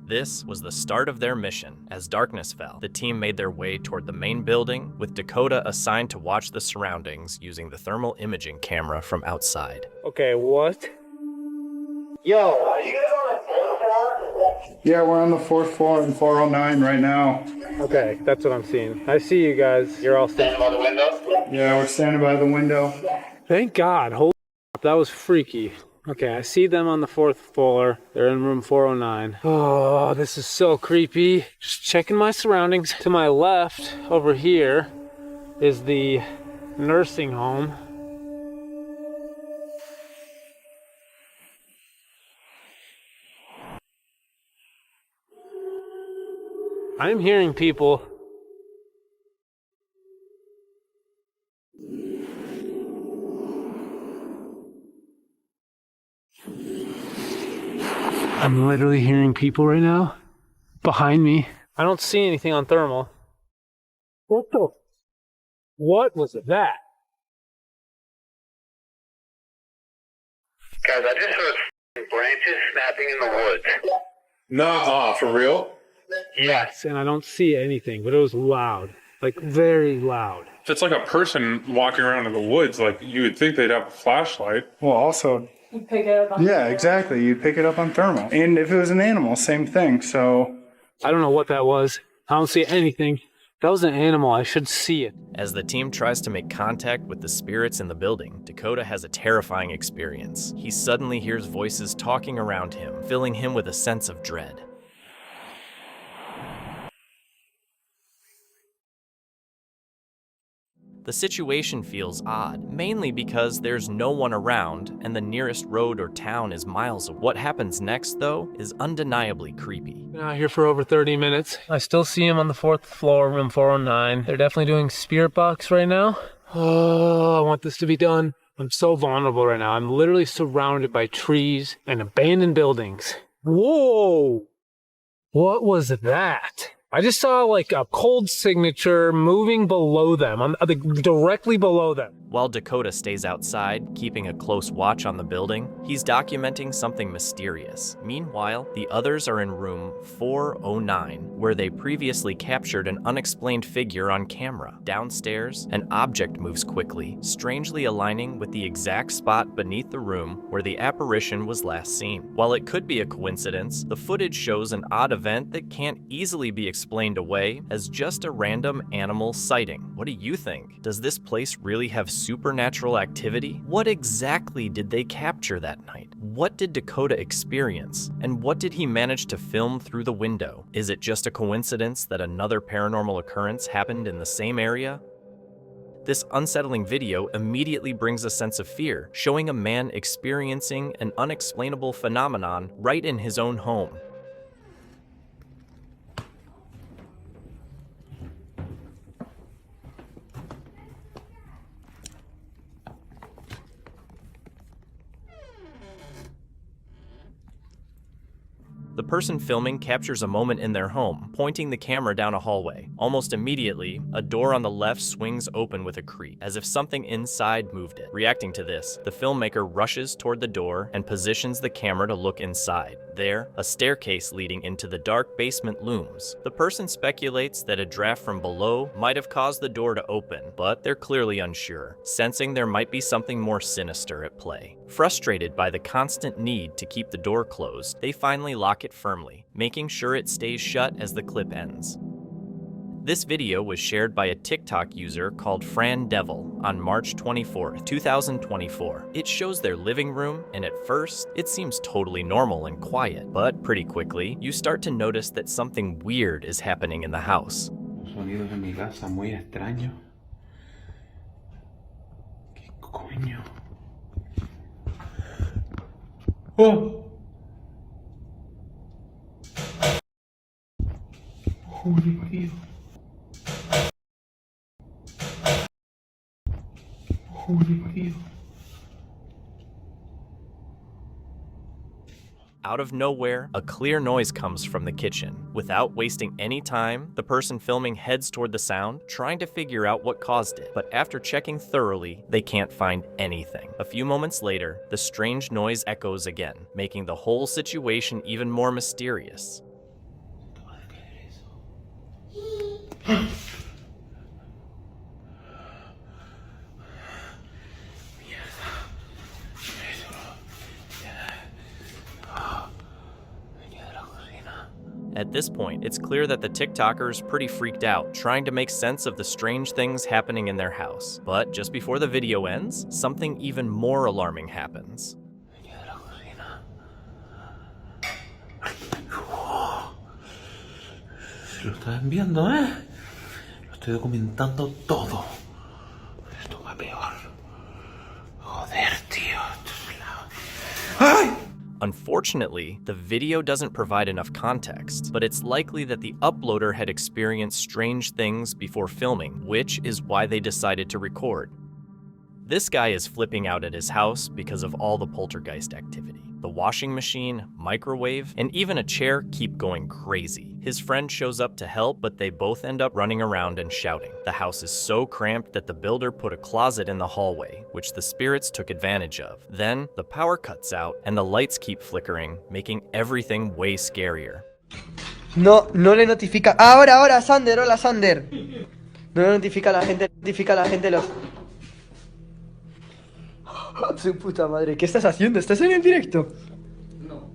This was the start of their mission. As darkness fell, the team made their way toward the main building, with Dakota assigned to watch the surroundings using the thermal imaging camera from outside. Okay, what? Yo, are you guys on my phone? Yeah, we're on the 4th floor in 409 right now. Okay, that's what I'm seeing. I see you guys. You're all standing by the window? Yeah, we're standing by the window. Thank God. Holy that was freaky. Okay, I see them on the 4th floor. They're in room 409. Oh, this is so creepy. Just checking my surroundings. To my left, over here, is the nursing home. I'm hearing people. I'm literally hearing people right now behind me. I don't see anything on thermal. What was that? Guys, I just heard branches snapping in the woods. Nah, for real? Yes, and I don't see anything, but it was loud. Like, very loud. If it's like a person walking around in the woods, like you would think they'd have a flashlight. Well, also, You pick it up on yeah, exactly. You'd pick it up on thermal. And if it was an animal, same thing. So I don't know what that was. I don't see anything. That was an animal. I should see it. As the team tries to make contact with the spirits in the building, Dakota has a terrifying experience. He suddenly hears voices talking around him, filling him with a sense of dread. The situation feels odd, mainly because there's no one around and the nearest road or town is miles away. What happens next, though, is undeniably creepy. Been out here for over 30 minutes. I still see him on the 4th floor, room 409. They're definitely doing spirit box right now. Oh, I want this to be done. I'm so vulnerable right now. I'm literally surrounded by trees and abandoned buildings. Whoa! What was that? I just saw like a cold signature moving below them, directly below them. While Dakota stays outside, keeping a close watch on the building, he's documenting something mysterious. Meanwhile, the others are in room 409, where they previously captured an unexplained figure on camera. Downstairs, an object moves quickly, strangely aligning with the exact spot beneath the room where the apparition was last seen. While it could be a coincidence, the footage shows an odd event that can't easily be explained away as just a random animal sighting. What do you think? Does this place really have supernatural activity? What exactly did they capture that night? What did Dakota experience? And what did he manage to film through the window? Is it just a coincidence that another paranormal occurrence happened in the same area? This unsettling video immediately brings a sense of fear, showing a man experiencing an unexplainable phenomenon right in his own home. The person filming captures a moment in their home, pointing the camera down a hallway. Almost immediately, a door on the left swings open with a creak, as if something inside moved it. Reacting to this, the filmmaker rushes toward the door and positions the camera to look inside. There, a staircase leading into the dark basement looms. The person speculates that a draft from below might have caused the door to open, but they're clearly unsure, sensing there might be something more sinister at play. Frustrated by the constant need to keep the door closed, they finally lock it firmly, making sure it stays shut as the clip ends. This video was shared by a TikTok user called Fran Devil on March 24, 2024. It shows their living room, and at first, it seems totally normal and quiet. But pretty quickly, you start to notice that something weird is happening in the house. Sonidos en mi casa muy extraños. ¿Qué coño? ¡Oh! Joder, marido. Joder, marido. Out of nowhere, a clear noise comes from the kitchen. Without wasting any time, the person filming heads toward the sound, trying to figure out what caused it. But after checking thoroughly, they can't find anything. A few moments later, the strange noise echoes again, making the whole situation even more mysterious. this point, it's clear that the TikToker's pretty freaked out, trying to make sense of the strange things happening in their house. But just before the video ends, something even more alarming happens. Lo están viendo, ¿eh? Lo estoy documentando todo. Esto va peor. Joder, tío. Unfortunately, the video doesn't provide enough context, but it's likely that the uploader had experienced strange things before filming, which is why they decided to record. This guy is flipping out at his house because of all the poltergeist activity. The washing machine, microwave, and even a chair keep going crazy. His friend shows up to help, but they both end up running around and shouting. The house is so cramped that the builder put a closet in the hallway, which the spirits took advantage of. Then, the power cuts out, and the lights keep flickering, making everything way scarier. No le notifica. Ahora, Sander, hola Sander. No le notifica a la gente los... Su puta madre, ¿qué estás haciendo? ¿Estás en el directo? No.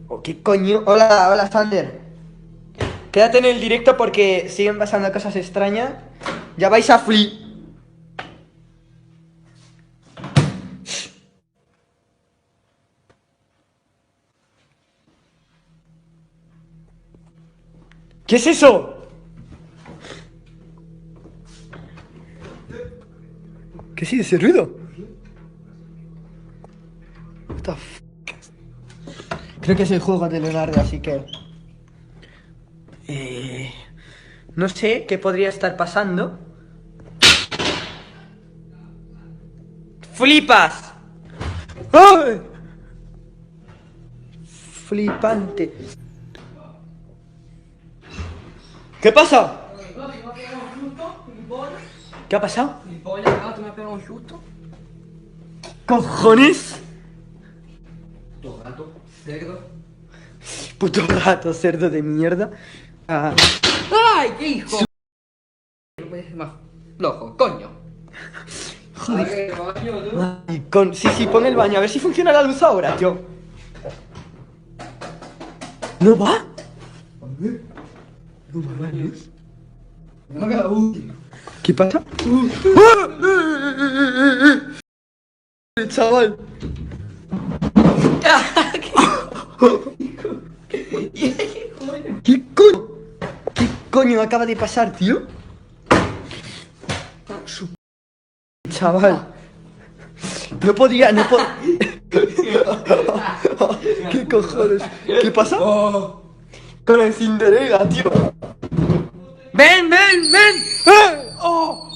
Oh, ¿qué coño? Hola, Sander. Quédate en el directo porque siguen pasando cosas extrañas. Ya vais a flip. ¿Qué es eso? ¿Qué es ese ruido? What the f... Creo que es el juego de Leonardo, así que... No sé qué podría estar pasando. ¡Flipas! ¡Ay! Flipante. ¿Qué pasa? ¿Qué ha pasado? ¿Cojones? Puto gato, cerdo. Puto gato, cerdo de mierda. ¡Ay, qué hijo! Es más flojo, coño. Joder. Ay, sí, pon el baño, a ver si funciona la luz ahora, tío. ¿No va? ¿No va la luz? ¿Qué pasa? Chaval. ¿Qué coño? ¿Qué coño acaba de pasar, tío? Chaval. No podía. ¿Qué cojones? ¿Qué pasa? Con el Cinderella, tío. ¡Ven! ¡Oh!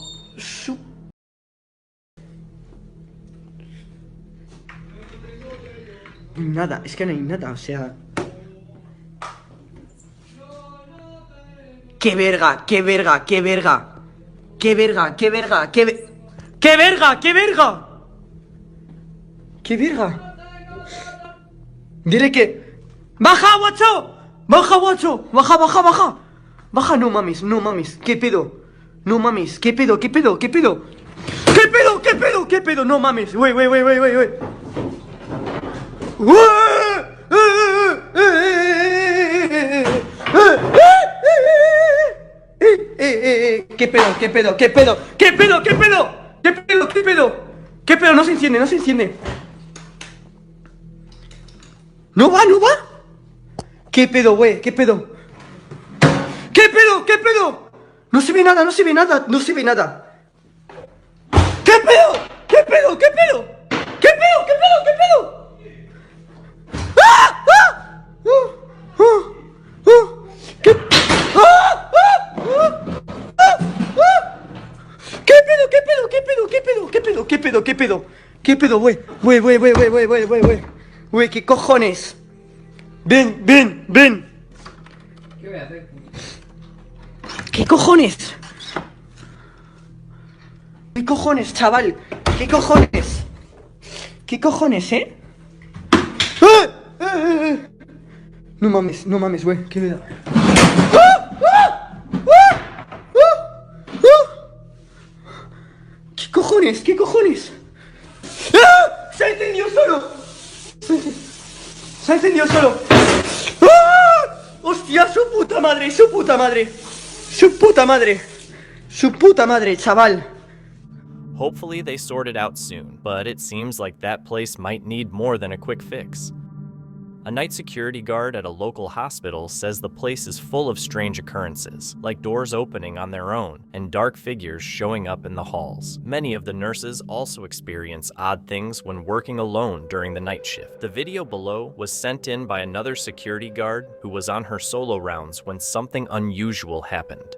Nada, es que no hay nada, o sea... ¡Qué verga! Diré que... ¡Baja, guacho! ¡Baja, no mames! ¿Qué pedo? No mames, ¿qué pedo? No mames, wey. ¿Qué pedo? No se enciende. ¿No va? ¿Qué pedo, güey? ¿Qué pedo? No se ve nada. ¿Qué pedo? ¡Ah! ¿Qué pedo, güey? Güey, ¿qué cojones? Ven. ¿Qué voy a hacer? ¿Qué cojones? ¿Qué cojones, chaval? ¿Qué cojones, eh? No mames, güey, ¿qué me da? ¿Qué cojones? ¿Qué cojones? ¡Ah! ¡Se encendió solo! ¡Se encendió solo! ¡Ah! ¡Hostia, su puta madre! ¡Su puta madre! ¡Su puta madre! ¡Su puta madre, chaval! Hopefully they sort it out soon, but it seems like that place might need more than a quick fix. A night security guard at a local hospital says the place is full of strange occurrences, like doors opening on their own and dark figures showing up in the halls. Many of the nurses also experience odd things when working alone during the night shift. The video below was sent in by another security guard who was on her solo rounds when something unusual happened.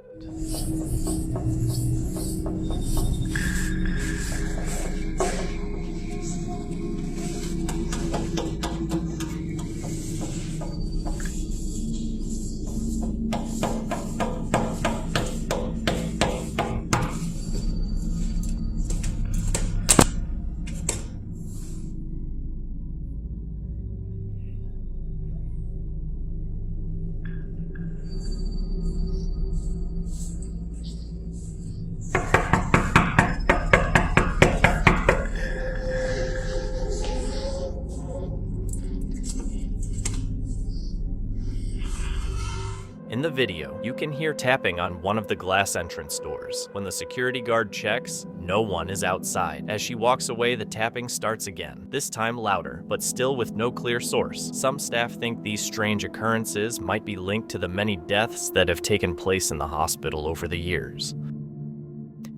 In the video, you can hear tapping on one of the glass entrance doors. When the security guard checks, no one is outside. As she walks away, the tapping starts again, this time louder, but still with no clear source. Some staff think these strange occurrences might be linked to the many deaths that have taken place in the hospital over the years.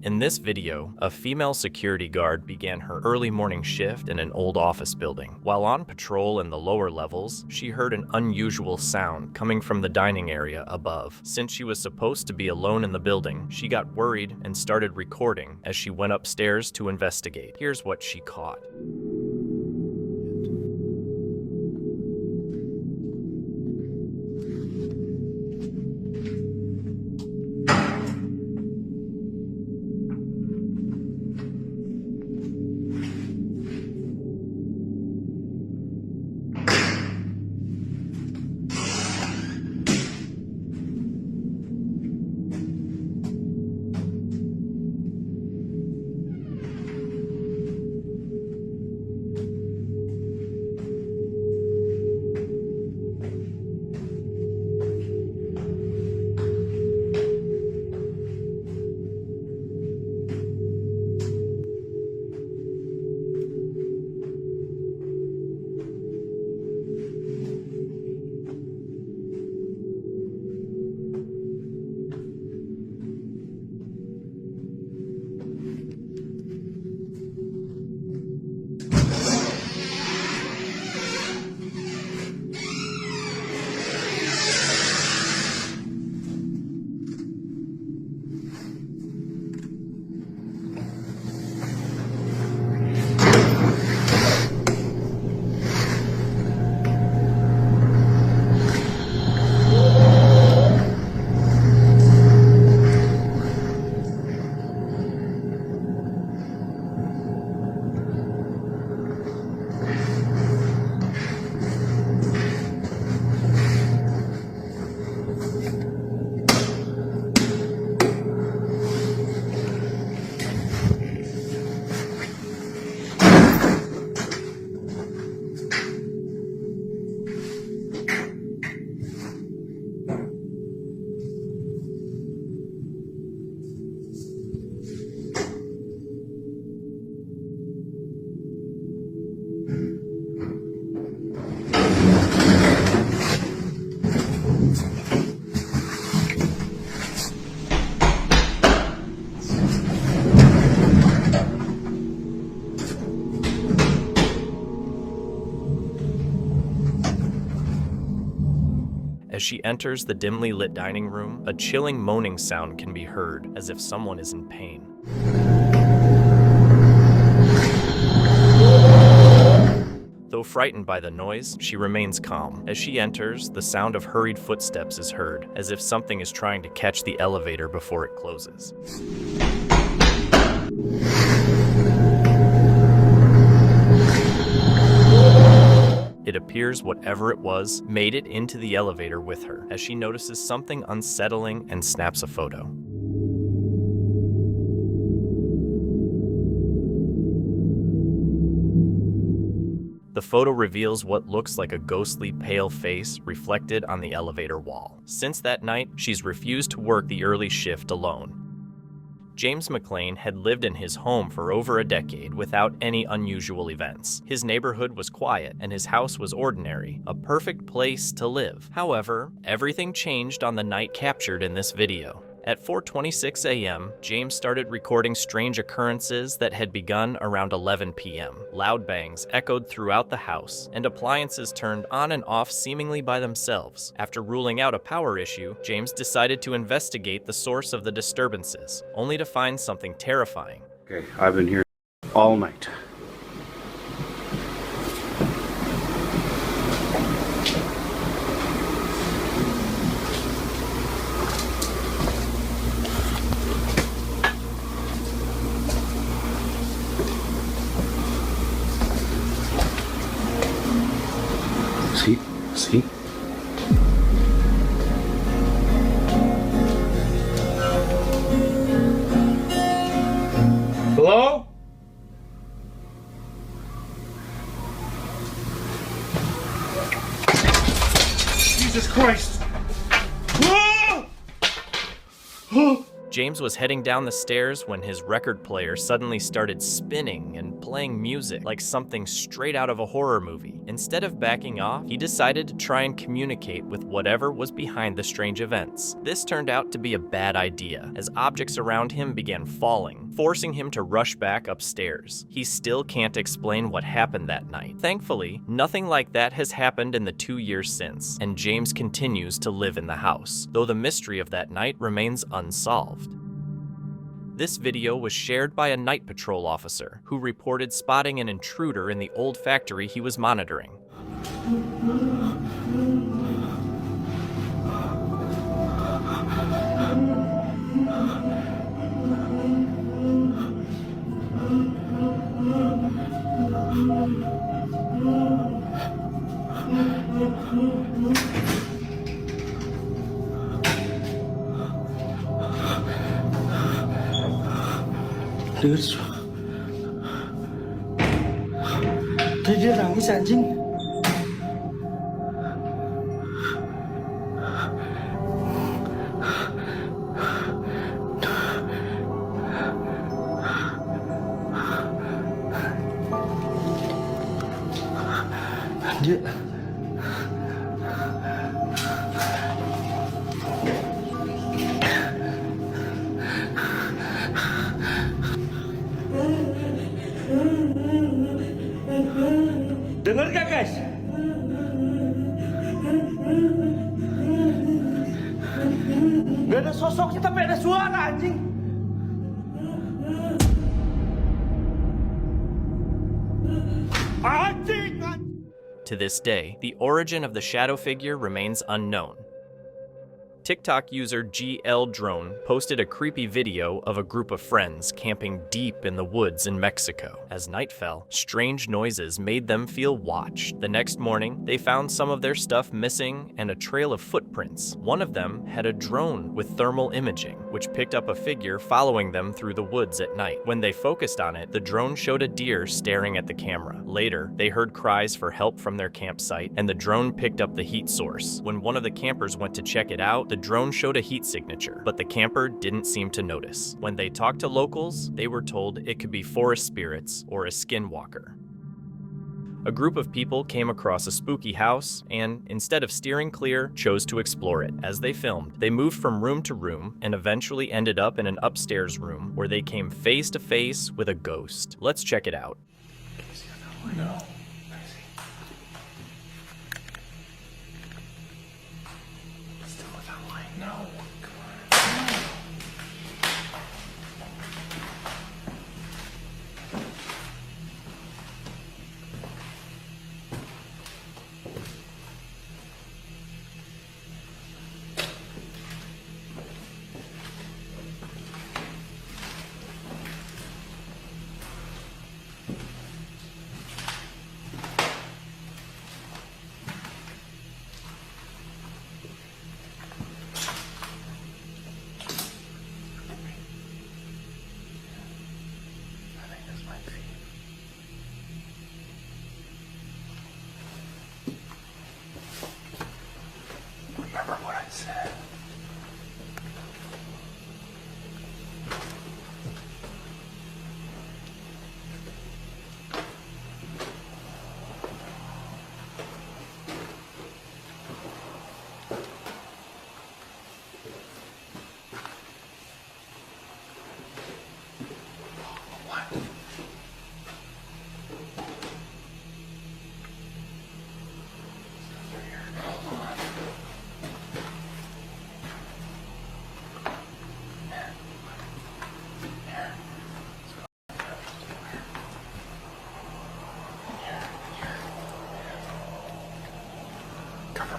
In this video, a female security guard began her early morning shift in an old office building. While on patrol in the lower levels, she heard an unusual sound coming from the dining area above. Since she was supposed to be alone in the building, she got worried and started recording as she went upstairs to investigate. Here's what she caught. As she enters the dimly lit dining room, a chilling moaning sound can be heard, as if someone is in pain. Though frightened by the noise, she remains calm. As she enters, the sound of hurried footsteps is heard, as if something is trying to catch the elevator before it closes. it appears whatever it was made it into the elevator with her as she notices something unsettling and snaps a photo. The photo reveals what looks like a ghostly pale face reflected on the elevator wall. Since that night, she's refused to work the early shift alone. James McLean had lived in his home for over a decade without any unusual events. His neighborhood was quiet and his house was ordinary, a perfect place to live. However, everything changed on the night captured in this video. At 4:26 a.m., James started recording strange occurrences that had begun around 11 p.m. Loud bangs echoed throughout the house, and appliances turned on and off seemingly by themselves. After ruling out a power issue, James decided to investigate the source of the disturbances, only to find something terrifying. Okay, I've been here all night. See? Hello? Jesus Christ! James was heading down the stairs when his record player suddenly started spinning and playing music like something straight out of a horror movie. Instead of backing off, he decided to try and communicate with whatever was behind the strange events. This turned out to be a bad idea, as objects around him began falling, forcing him to rush back upstairs. He still can't explain what happened that night. Thankfully, nothing like that has happened in the 2 years since, and James continues to live in the house, though the mystery of that night remains unsolved. This video was shared by a night patrol officer who reported spotting an intruder in the old factory he was monitoring. Dude, dia nangis anjing. Dia dengar gak guys? Gak ada sosoknya tapi ada suara anjing. To this day, the origin of the shadow figure remains unknown. TikTok user GL Drone posted a creepy video of a group of friends camping deep in the woods in Mexico. As night fell, strange noises made them feel watched. The next morning, they found some of their stuff missing and a trail of footprints. One of them had a drone with thermal imaging, which picked up a figure following them through the woods at night. When they focused on it, the drone showed a deer staring at the camera. Later, they heard cries for help from their campsite, and the drone picked up the heat source. When one of the campers went to check it out, the drone showed a heat signature, but the camper didn't seem to notice. When they talked to locals, they were told it could be forest spirits or a skinwalker. A group of people came across a spooky house and, instead of steering clear, chose to explore it. As they filmed, they moved from room to room and eventually ended up in an upstairs room where they came face to face with a ghost. Let's check it out. No.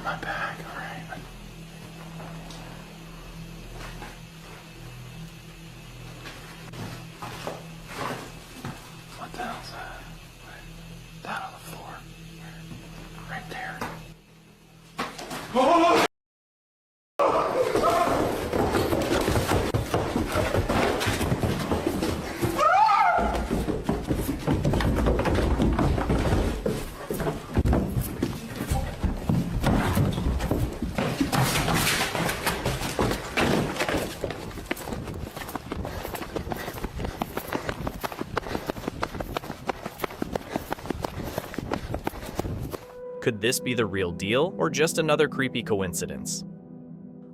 my bag, alright? What the hell's that? Down on the floor. Right there. Oh! Could this be the real deal, or just another creepy coincidence?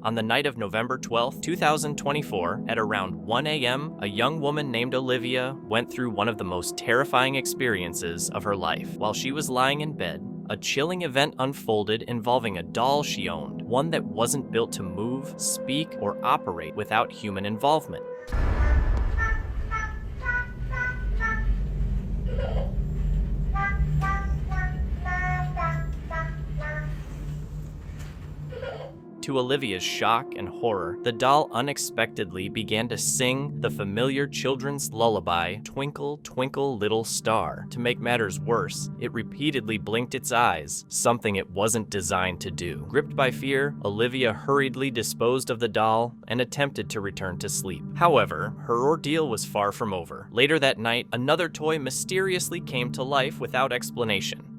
On the night of November 12, 2024, at around 1 a.m., a young woman named Olivia went through one of the most terrifying experiences of her life. While she was lying in bed, a chilling event unfolded involving a doll she owned, one that wasn't built to move, speak, or operate without human involvement. To Olivia's shock and horror, the doll unexpectedly began to sing the familiar children's lullaby, Twinkle, Twinkle, Little Star. To make matters worse, it repeatedly blinked its eyes, something it wasn't designed to do. Gripped by fear, Olivia hurriedly disposed of the doll and attempted to return to sleep. However, her ordeal was far from over. Later that night, another toy mysteriously came to life without explanation.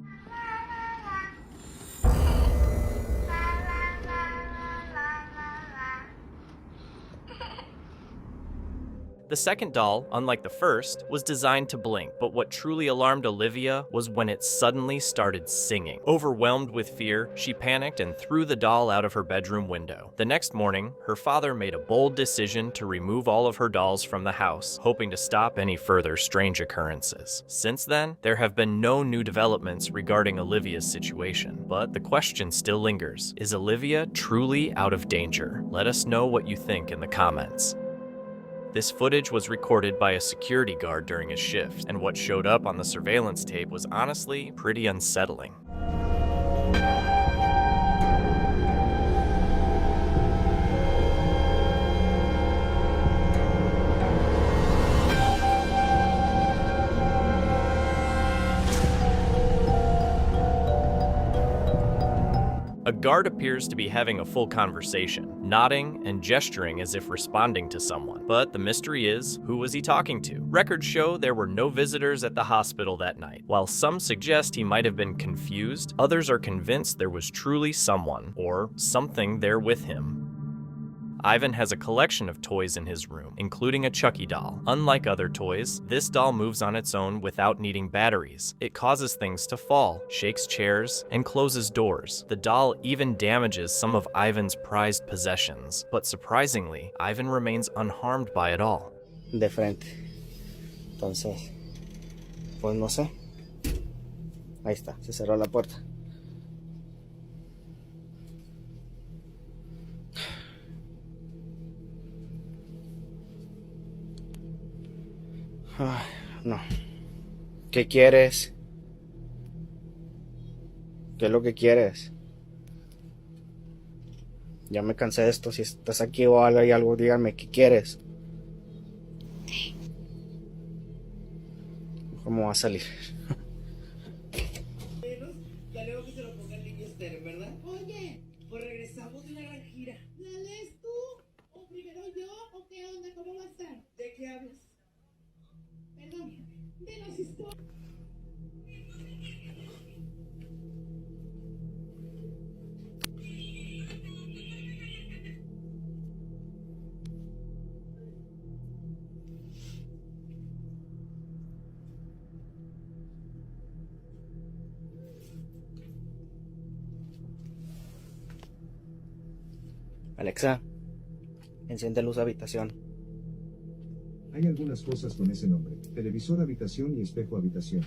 The second doll, unlike the first, was designed to blink, but what truly alarmed Olivia was when it suddenly started singing. Overwhelmed with fear, she panicked and threw the doll out of her bedroom window. The next morning, her father made a bold decision to remove all of her dolls from the house, hoping to stop any further strange occurrences. Since then, there have been no new developments regarding Olivia's situation, but the question still lingers. Is Olivia truly out of danger? Let us know what you think in the comments. This footage was recorded by a security guard during his shift, and what showed up on the surveillance tape was honestly pretty unsettling. A guard appears to be having a full conversation, nodding and gesturing as if responding to someone. But the mystery is, who was he talking to? Records show there were no visitors at the hospital that night. While some suggest he might have been confused, others are convinced there was truly someone, or something there with him. Ivan has a collection of toys in his room, including a Chucky doll. Unlike other toys, this doll moves on its own without needing batteries. It causes things to fall, shakes chairs, and closes doors. The doll even damages some of Ivan's prized possessions, but surprisingly, Ivan remains unharmed by it all. De frente. Entonces, pues no sé. Ahí está, se cerró la puerta. Ay, no. ¿Qué quieres? ¿Qué es lo que quieres? Ya me cansé de esto. Si estás aquí o hay algo, dígame, ¿qué quieres? ¿Cómo va a salir? Ya luego que se lo ponga el niño Esther, ¿verdad? Oye, pues regresamos de una gran gira. ¿La lees tú? ¿O primero yo? ¿O qué onda? ¿Cómo va a estar? ¿De qué hablas? Perdón, de las historias. Alexa, enciende luz de habitación. Hay algunas cosas con ese nombre. Televisor habitación y espejo habitación.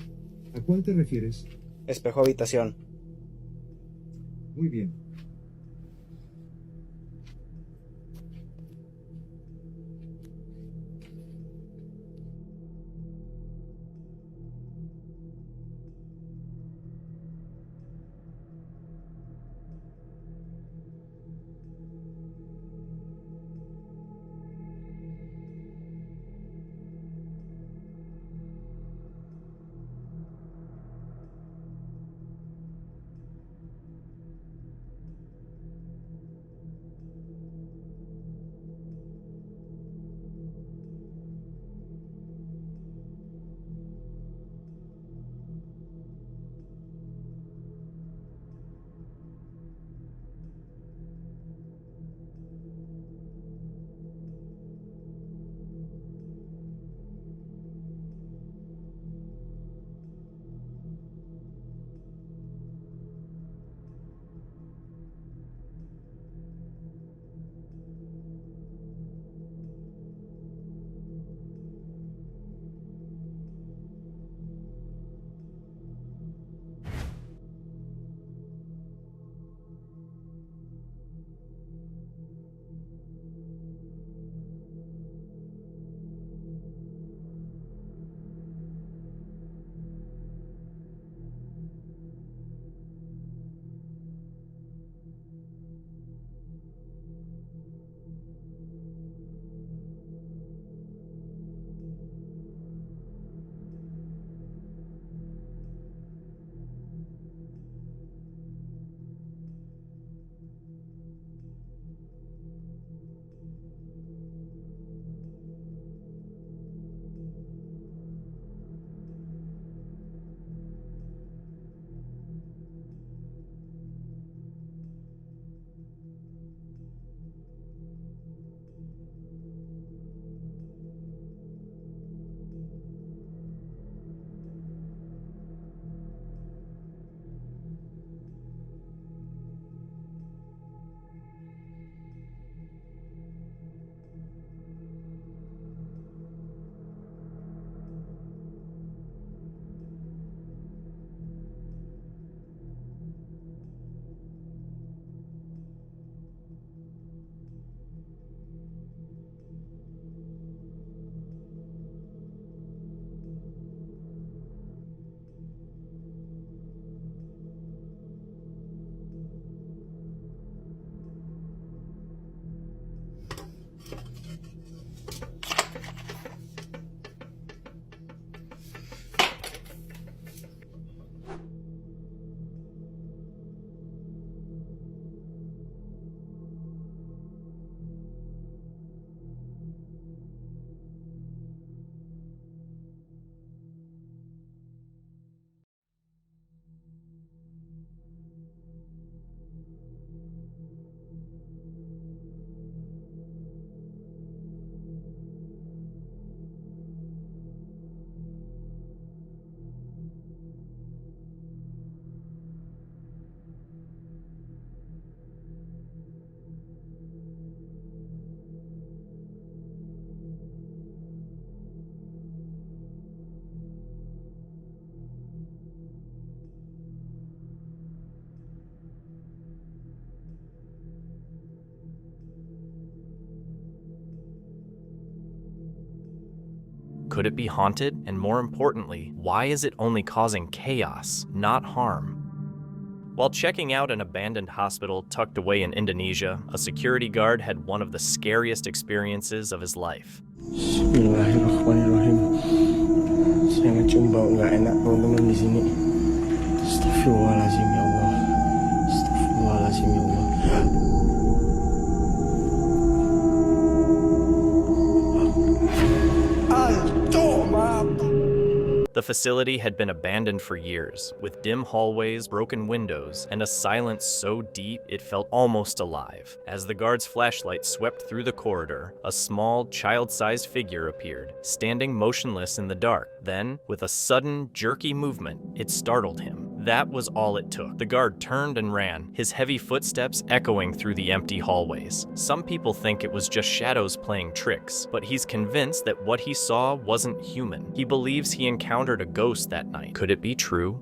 ¿A cuál te refieres? Espejo habitación. Muy bien. Could it be haunted? And more importantly, why is it only causing chaos, not harm? While checking out an abandoned hospital tucked away in Indonesia, a security guard had one of the scariest experiences of his life. Bismillahirrahmanirrahim. Saya ngecium bau nggak enak teman-teman di sini. Astagfirullahaladzim ya Allah. Astagfirullahaladzim ya Allah. The facility had been abandoned for years, with dim hallways, broken windows, and a silence so deep it felt almost alive. As the guard's flashlight swept through the corridor, a small, child-sized figure appeared, standing motionless in the dark. Then, with a sudden, jerky movement, it startled him. That was all it took. The guard turned and ran, his heavy footsteps echoing through the empty hallways. Some people think it was just shadows playing tricks, but he's convinced that what he saw wasn't human. He believes he encountered a ghost that night. Could it be true?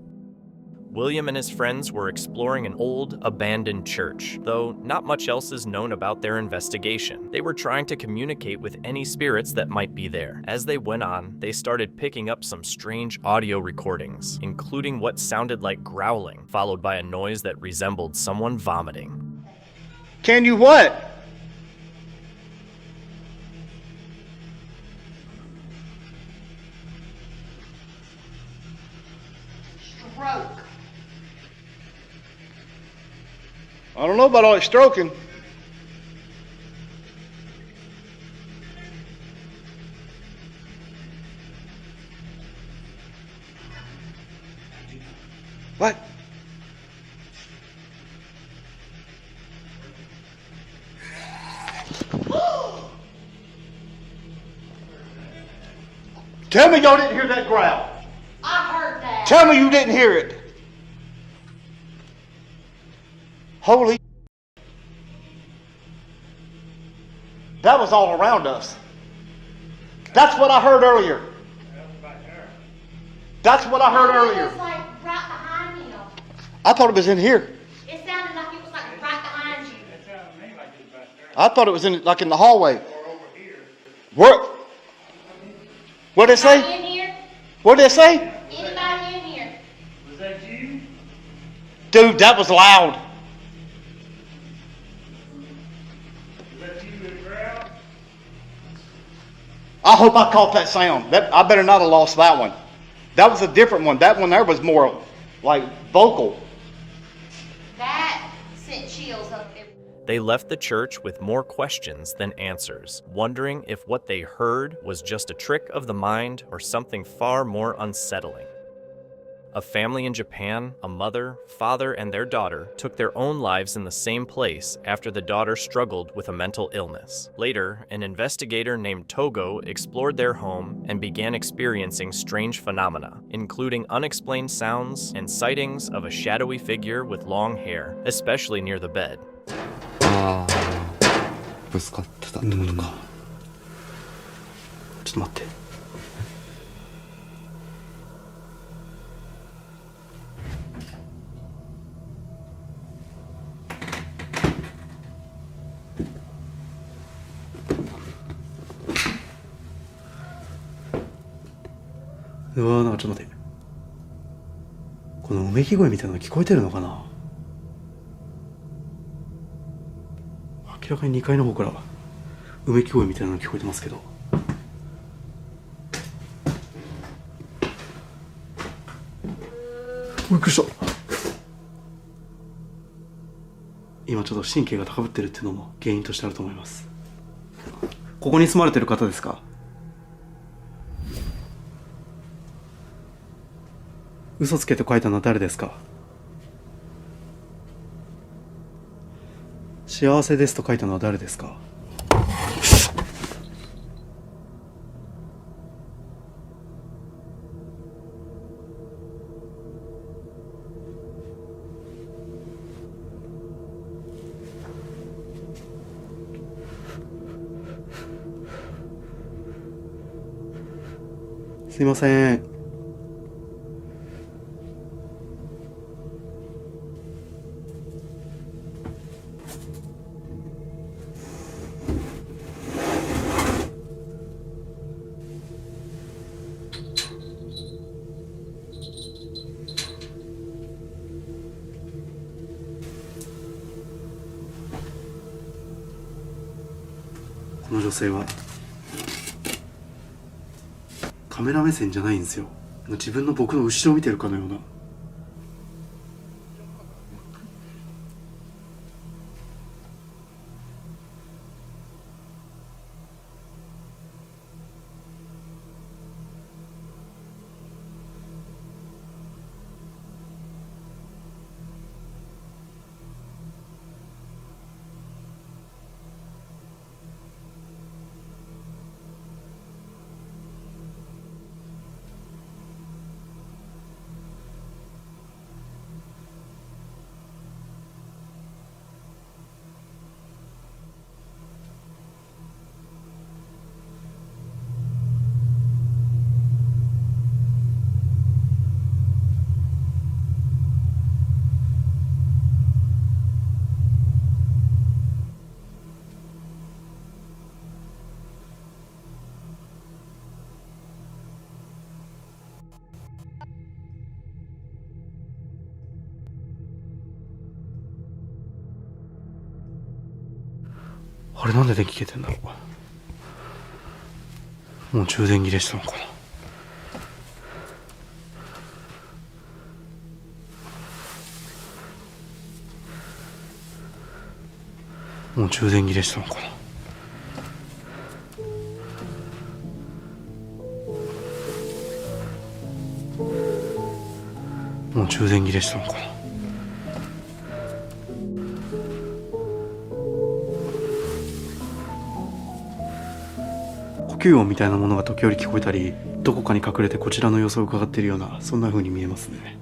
William and his friends were exploring an old, abandoned church, though not much else is known about their investigation. They were trying to communicate with any spirits that might be there. As they went on, they started picking up some strange audio recordings, including what sounded like growling, followed by a noise that resembled someone vomiting. Can you what? Stroke. I don't know about all that stroking. What? Tell me y'all didn't hear that growl. I heard that. Tell me you didn't hear it. Holy. That was all around us. That's what I heard earlier. That's what I heard earlier. It was like right behind him. I thought it was in here. It sounded like it was like right behind you. I thought it was in like in the hallway. Where? What did it say? In here? What did it say? Anybody in here? Was that you? Dude, that was loud. I hope I caught that sound. I better not have lost that one. That was a different one. That one there was more like vocal. That sent chills up everywhere. They left the church with more questions than answers, wondering if what they heard was just a trick of the mind or something far more unsettling. A family in Japan, a mother, father, and their daughter took their own lives in the same place after the daughter struggled with a mental illness. Later, an investigator named Togo explored their home and began experiencing strange phenomena, including unexplained sounds and sightings of a shadowy figure with long hair, especially near the bed. ぶつかってたってことか。ちょっと待って。うわー、なんかちょっと待って。このうめき声みたいなの聞こえてるのかな。明らかに2階の方からうめき声みたいなの聞こえてますけど。びっくりした。今ちょっと神経が高ぶってるっていうのも原因としてあると思います。ここに住まれてる方ですか？嘘つけと書いたのは誰ですか？幸せですと書いたのは誰ですか？すいません。の女性はカメラ目線じゃないんですよ。自分の僕の後ろを見てるかのような。あれなんで電気消えてんだろう。もう充電切れしたのかな。もう充電切れしたのかな。もう充電切れしたのかな。呼吸音みたいなものが時折聞こえたり、どこかに隠れてこちらの様子を伺っているような、そんな風に見えますね。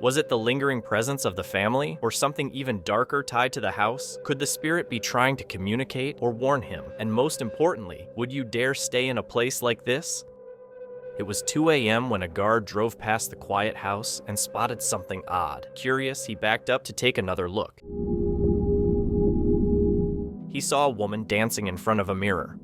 Was it the lingering presence of the family, or something even darker tied to the house? Could the spirit be trying to communicate or warn him? And most importantly, would you dare stay in a place like this? It was 2 a.m. when a guard drove past the quiet house and spotted something odd. Curious, he backed up to take another look. He saw a woman dancing in front of a mirror.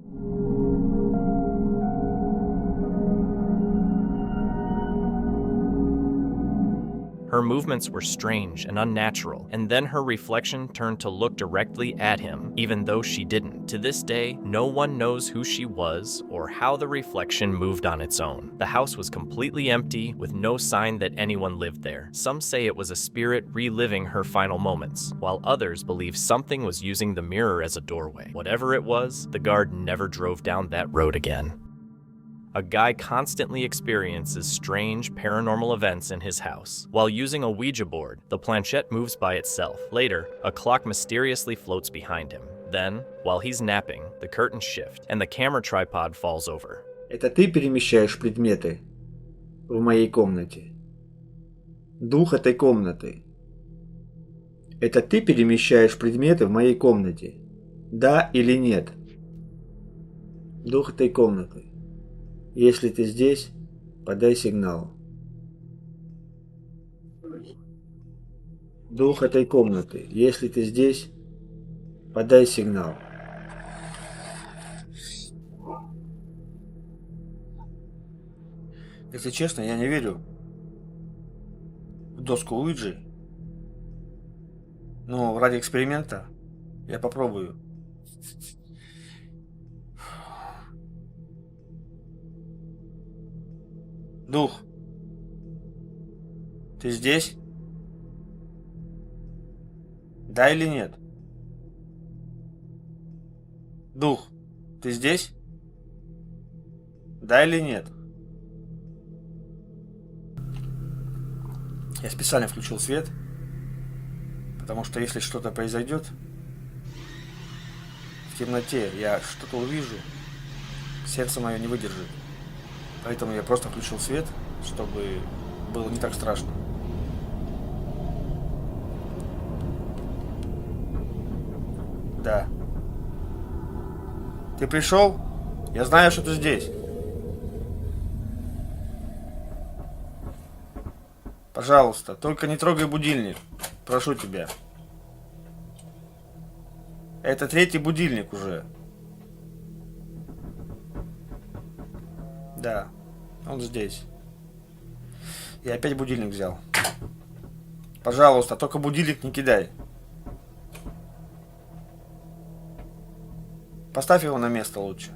Her movements were strange and unnatural, and then her reflection turned to look directly at him, even though she didn't. To this day, no one knows who she was or how the reflection moved on its own. The house was completely empty, with no sign that anyone lived there. Some say it was a spirit reliving her final moments, while others believe something was using the mirror as a doorway. Whatever it was, the guard never drove down that road again. A guy constantly experiences strange paranormal events in his house. While using a Ouija board, the planchette moves by itself. Later, a clock mysteriously floats behind him. Then, while he's napping, the curtains shift and the camera tripod falls over. Это ты перемещаешь предметы в моей комнате? Дух этой комнаты. Это ты перемещаешь предметы в моей комнате? Да или нет? Дух этой комнаты. Если ты здесь, подай сигнал. Дух этой комнаты. Если ты здесь, подай сигнал. Если честно, я не верю в доску Ouija. Но ради эксперимента я попробую. Дух, ты здесь? Да или нет? Дух, ты здесь? Да или нет? Я специально включил свет, потому что если что-то произойдет, в темноте я что-то увижу, сердце мое не выдержит. Поэтому я просто включил свет, чтобы было не так страшно. Да. Ты пришел? Я знаю, что ты здесь. Пожалуйста, только не трогай будильник. Прошу тебя. Это 3-й будильник уже. Да, он здесь. Я опять будильник взял. Пожалуйста, только будильник не кидай. Поставь его на место лучше.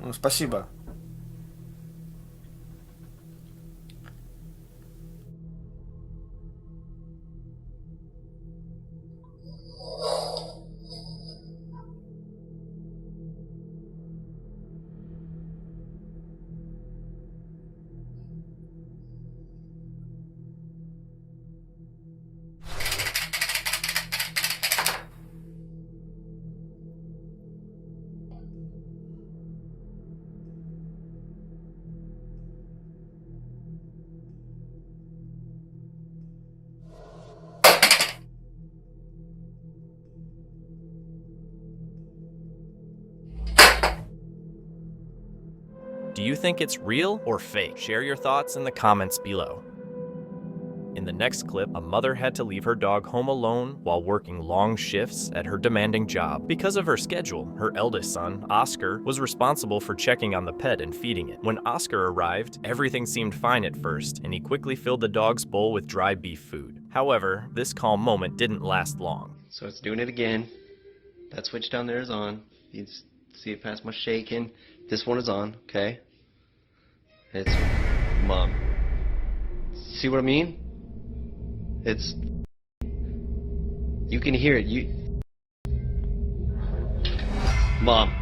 Ну, спасибо. Do you think it's real or fake? Share your thoughts in the comments below. In the next clip, a mother had to leave her dog home alone while working long shifts at her demanding job. Because of her schedule, her eldest son, Oscar, was responsible for checking on the pet and feeding it. When Oscar arrived, everything seemed fine at first, and he quickly filled the dog's bowl with dry beef food. However, this calm moment didn't last long. So it's doing it again. That switch down there is on. You can see it past my shaking. This one is on, okay? It's Mom. See what I mean? It's... You can hear it. Mom,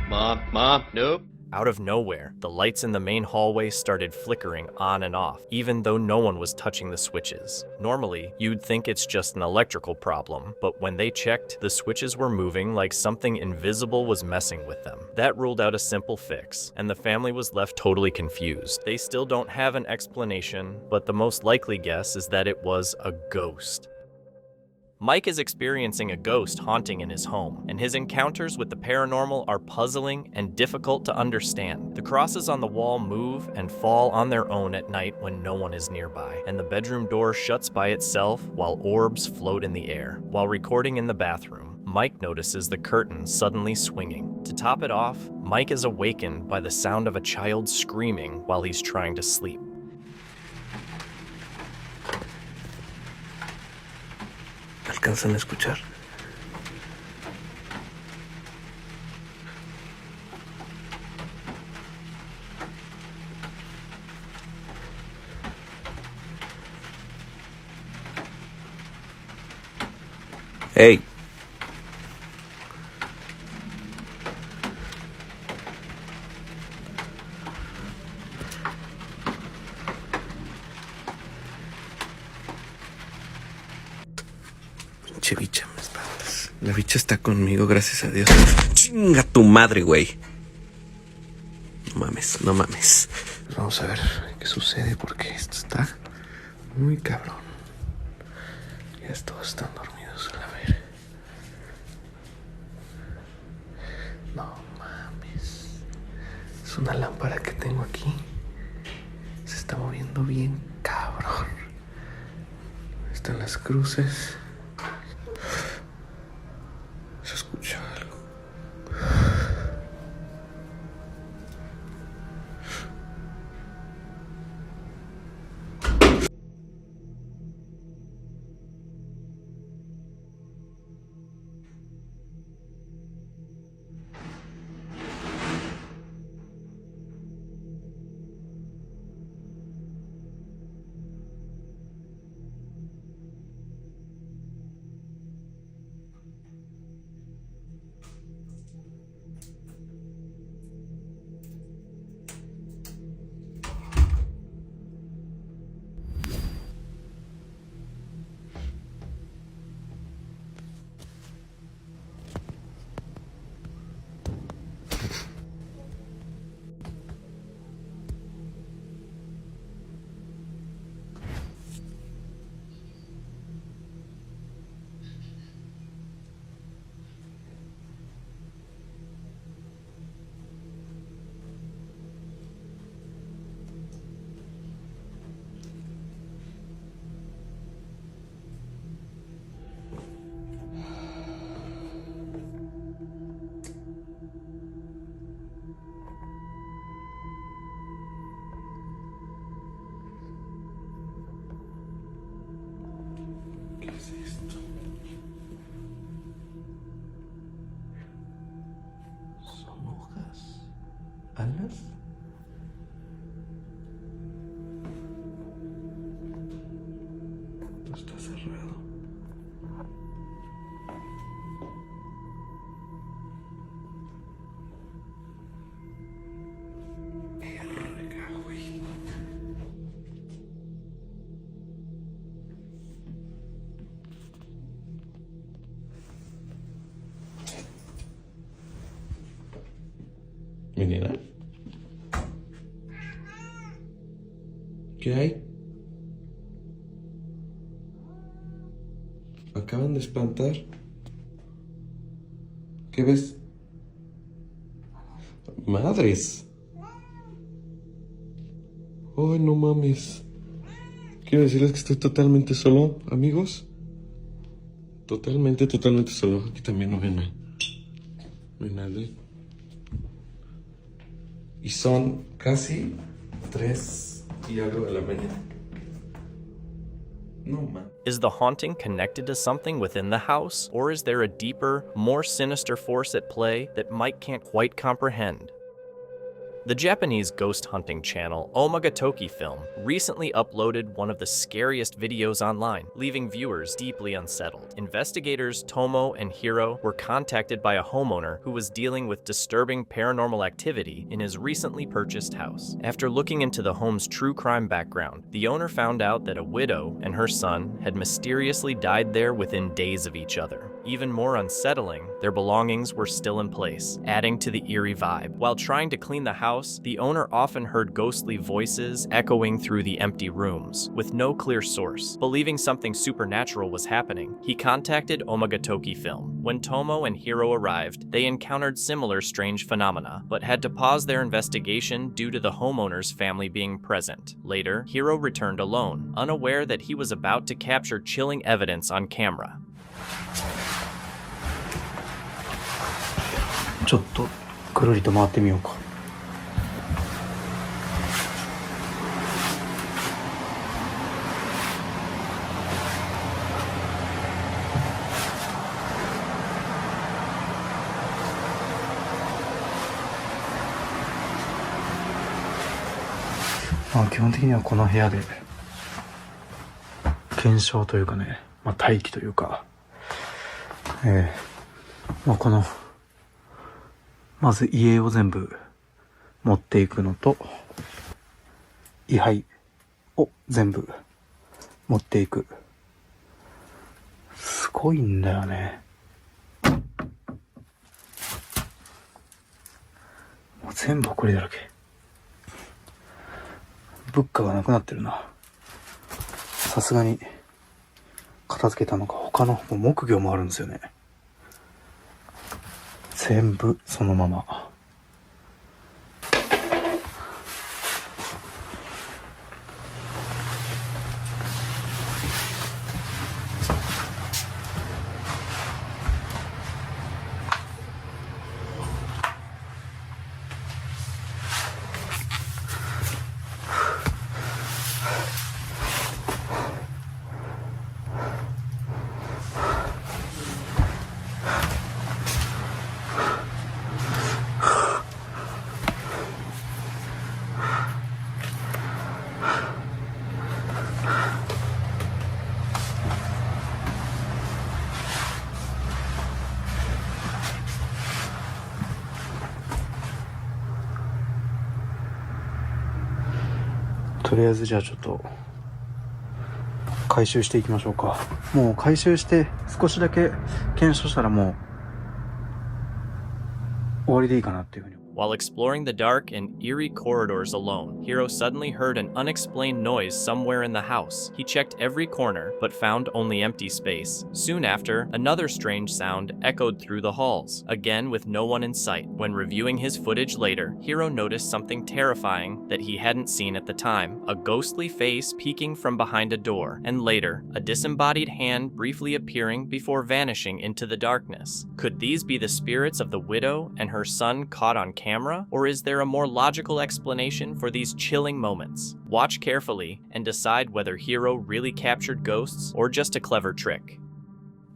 nope. Out of nowhere, the lights in the main hallway started flickering on and off, even though no one was touching the switches. Normally, you'd think it's just an electrical problem, but when they checked, the switches were moving like something invisible was messing with them. That ruled out a simple fix, and the family was left totally confused. They still don't have an explanation, but the most likely guess is that it was a ghost. Mike is experiencing a ghost haunting in his home, and his encounters with the paranormal are puzzling and difficult to understand. The crosses on the wall move and fall on their own at night when no one is nearby, and the bedroom door shuts by itself while orbs float in the air. While recording in the bathroom, Mike notices the curtain suddenly swinging. To top it off, Mike is awakened by the sound of a child screaming while he's trying to sleep. ¿Alcanzan a escuchar? ¡Hey! Pinche bicha, me espantas. La bicha está conmigo, gracias a Dios. ¡Chinga tu madre, güey! No mames, no mames. Vamos a ver qué sucede porque esto está muy cabrón. Ya todos están dormidos, a ver. No mames. Es una lámpara que tengo aquí. Se está moviendo bien cabrón. Están las cruces. Se escucha algo. esto? ¿Son hojas? ¿Alas? No está cerrado. Verga, güey. Menina. ¿Qué hay? Acaban de espantar. ¿Qué ves? Madres. Ay, no mames. Quiero decirles que estoy totalmente solo, amigos. Totalmente solo. Aquí también no hay nadie. Y son casi 3 y algo de la mañana. No, man. Is the haunting connected to something within the house, or is there a deeper, more sinister force at play that Mike can't quite comprehend? The Japanese ghost hunting channel Omega Toki Film recently uploaded one of the scariest videos online, leaving viewers deeply unsettled. Investigators Tomo and Hiro were contacted by a homeowner who was dealing with disturbing paranormal activity in his recently purchased house. After looking into the home's true crime background, the owner found out that a widow and her son had mysteriously died there within days of each other. Even more unsettling, their belongings were still in place, adding to the eerie vibe. While trying to clean the house, the owner often heard ghostly voices echoing through the empty rooms, with no clear source. Believing something supernatural was happening, he contacted Omega Toki Film. When Tomo and Hiro arrived, they encountered similar strange phenomena, but had to pause their investigation due to the homeowner's family being present. Later, Hiro returned alone, unaware that he was about to capture chilling evidence on camera. ちょっとくるりと回ってみようか。まあ基本的にはこの部屋で検証というかね、まあ待機というか、まあこのまず家を全部持っていくのと、位牌を全部持っていく。すごいんだよね。もう全部埃だらけ。物価がなくなってるな。さすがに片付けたのか、他のもう木魚もあるんですよね。全部そのまま。とりあえずじゃあちょっと回収していきましょうか。もう回収して少しだけ検証したらもう終わりでいいかなっていうふうに。While exploring the dark and eerie corridors alone, Hiro suddenly heard an unexplained noise somewhere in the house. He checked every corner, but found only empty space. Soon after, another strange sound echoed through the halls, again with no one in sight. When reviewing his footage later, Hiro noticed something terrifying that he hadn't seen at the time, a ghostly face peeking from behind a door, and later, a disembodied hand briefly appearing before vanishing into the darkness. Could these be the spirits of the widow and her son caught on camera, or is there a more logical explanation for these chilling moments? Watch carefully and decide whether Hiro really captured ghosts or just a clever trick.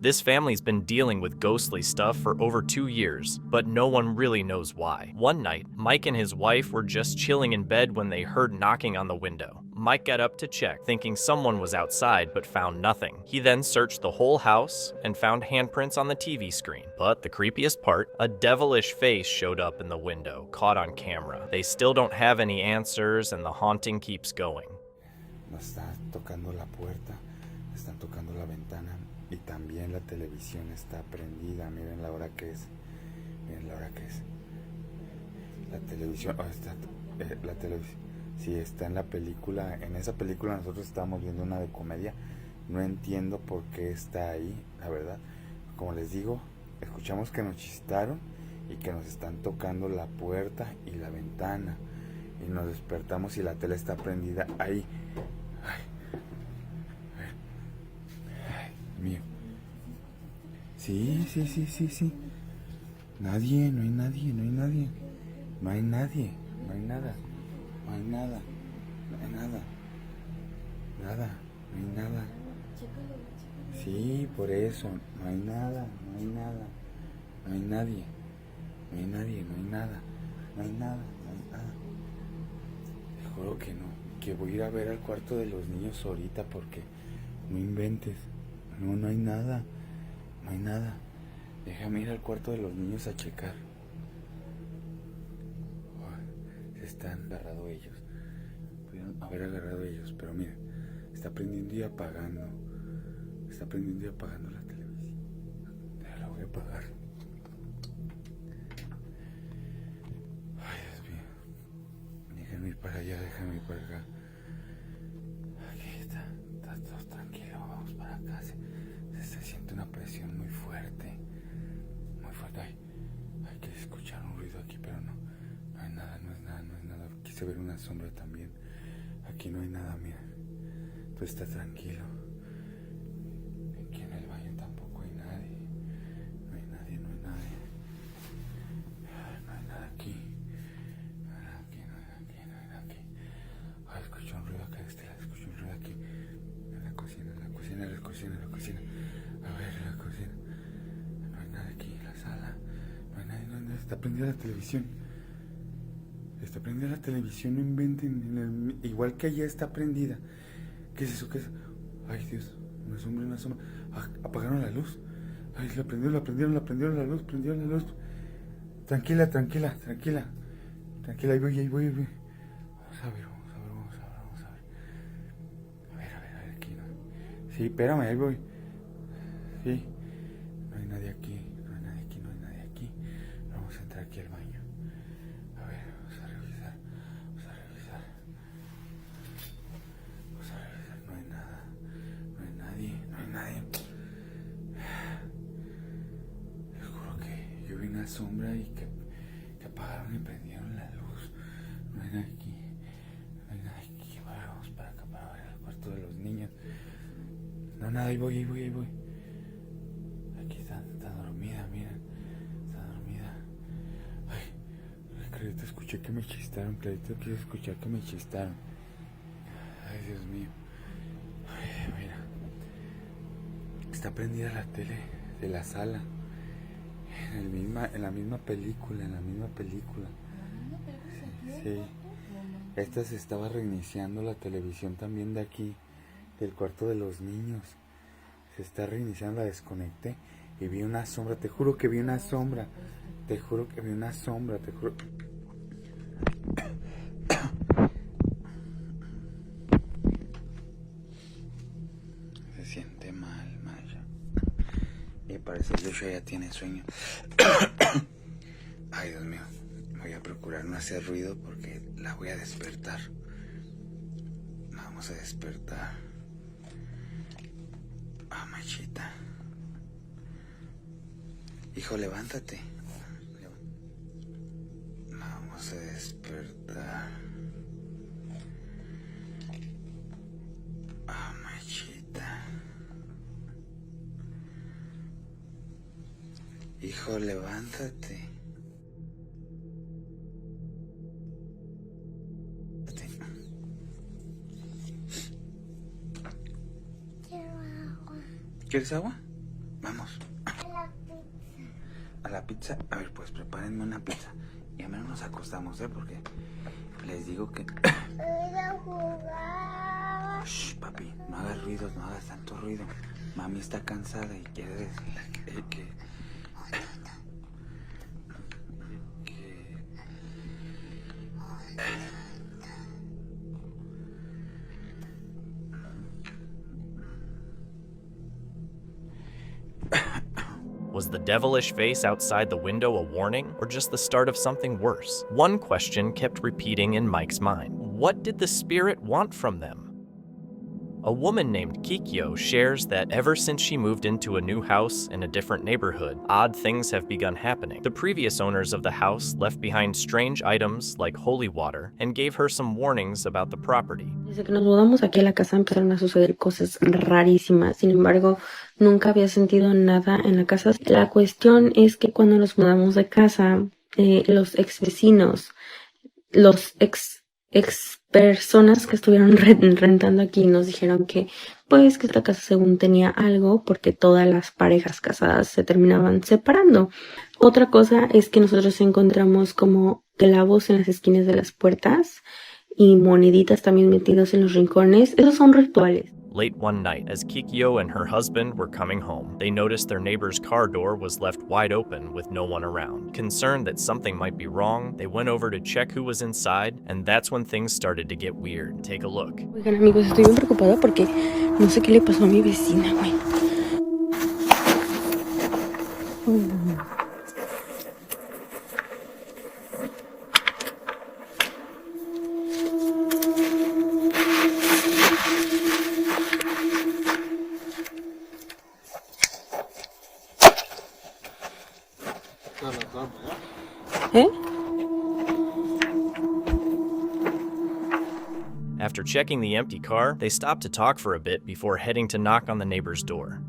This family's been dealing with ghostly stuff for over 2 years, but no one really knows why. One night, Mike and his wife were just chilling in bed when they heard knocking on the window. Mike got up to check, thinking someone was outside, but found nothing. He then searched the whole house and found handprints on the TV screen. But the creepiest part, a devilish face showed up in the window, caught on camera. They still don't have any answers, and the haunting keeps going. Nos está tocando la puerta, están tocando la ventana y también la televisión está prendida. Miren la hora que es. Miren la hora que es. La televisión, la televisión. Sí, está en la película. En esa película nosotros estábamos viendo una de comedia. No entiendo por qué está ahí, la verdad. Como les digo, escuchamos que nos chistaron y que nos están tocando la puerta y la ventana. Y nos despertamos y la tele está prendida ahí. Ay, mío. Sí. Nadie, no hay nadie. No hay nadie, no hay nada. No hay nada, no hay nada. Sí, por eso, no hay nada. No hay nadie, no hay nada. Te juro que no, que voy a ir a ver al cuarto de los niños ahorita porque no inventes. No hay nada. Déjame ir al cuarto de los niños a checar. Se están agarrado ellos. Pudieron haber agarrado ellos, pero miren, está prendiendo y apagando. Está prendiendo y apagando la televisión. La voy a apagar. Ay, Dios mío. Déjenme ir para allá, déjenme ir para acá. Aquí está todo tranquilo. Vamos para acá. Se siente una presión muy fuerte. Muy fuerte. Hay que escuchar un ruido aquí, pero no. No es nada. Quise ver una sombra también. Aquí no hay nada, mira. Todo está tranquilo. Aquí en el baño tampoco hay nadie. No hay nadie. No hay nada aquí. No hay nada aquí. Ay, escucho un ruido acá, escucho un ruido aquí. En la cocina. A ver, en la cocina. No hay nada aquí, en la sala. No hay nadie. Está prendida la televisión. Está prendida la televisión, no inventen. Igual que allá está prendida. ¿Qué es eso? Ay, Dios, una sombra. Apagaron la luz. Ay, la prendieron la luz. Tranquila. Ahí voy. Vamos a ver. A ver, aquí no. Sí, espérame, ahí voy. Sí. No hay nadie aquí. Vamos a entrar aquí al baño. A ver, vamos a revisar. No hay nada. No hay nadie. Les juro que yo vi una sombra y que apagaron y prendieron la luz. No hay nadie aquí. A ver, vamos para acá para ver el cuarto de los niños. No, nada, ahí voy. Aquí está dormida, miren. Está dormida. Ay, clarito escuché que me chistaron. Ay, Dios mío. Ay, mira. Está prendida la tele de la sala. En la misma película. Sí. Esta se estaba reiniciando la televisión también de aquí, del cuarto de los niños. Se está reiniciando, la desconecté y vi una sombra. Te juro que vi una sombra. Se siente mal. Y parece que Joshua ya tiene sueño. Ay, Dios mío. Voy a procurar no hacer ruido porque la voy a despertar. Vamos a despertar. Machita. Hijo, levántate. Vamos a despertar. Machita. Hijo, levántate. ¿Quieres agua? Vamos. A la pizza. A ver, pues prepárenme una pizza. Y al menos nos acostamos, porque les digo que... Shh, papi, no hagas ruidos, no hagas tanto ruido. Mami está cansada y quiere decirle que... Was the devilish face outside the window a warning, or just the start of something worse? One question kept repeating in Mike's mind. What did the spirit want from them? A woman named Kikyo shares that ever since she moved into a new house in a different neighborhood, odd things have begun happening. The previous owners of the house left behind strange items like holy water and gave her some warnings about the property. Desde que nos mudamos aquí a la casa empezaron a suceder cosas rarísimas. Sin embargo, nunca había sentido nada en la casa. La cuestión es que cuando nos mudamos de casa, los ex vecinos, los ex personas que estuvieron rentando aquí nos dijeron que pues que esta casa según tenía algo porque todas las parejas casadas se terminaban separando. Otra cosa es que nosotros encontramos como clavos en las esquinas de las puertas y moneditas también metidas en los rincones. Esos son rituales. Late one night, as Kikyo and her husband were coming home, they noticed their neighbor's car door was left wide open with no one around. Concerned that something might be wrong, they went over to check who was inside, and that's when things started to get weird. Take a look. Oigan, amigos, estoy bien preocupada porque no sé qué le pasó a mi vecina, güey. After checking the empty car, they stopped to talk for a bit before heading to knock on the neighbor's door.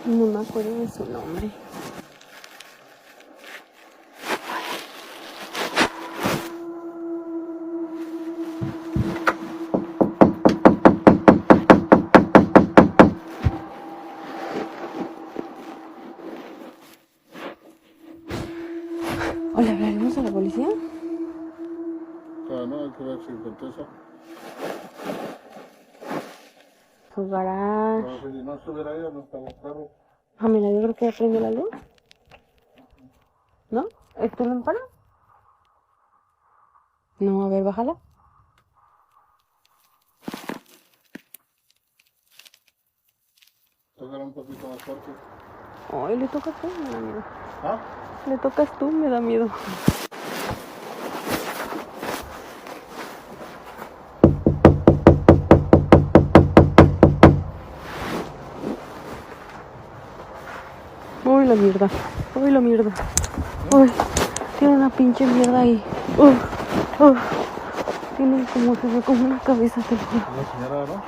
No me acuerdo de su nombre. ¿O le hablaremos a la policía? No, hay que ver si contesta. Su garage. No, si no estuviera ella, no estaba claro. Ah, mira, yo creo que ya prendió la luz. ¿No? ¿Es tu lámpara? No, a ver, bájala. Tócala un poquito más fuerte. Ay, le tocas tú, me da miedo. ¿Ah? Le tocas tú, me da miedo. Uy, la mierda. Uy, la mierda. Uy, tiene una pinche mierda ahí. Tiene como, se ve como una cabeza, te lo juro. ¿Una señora, no?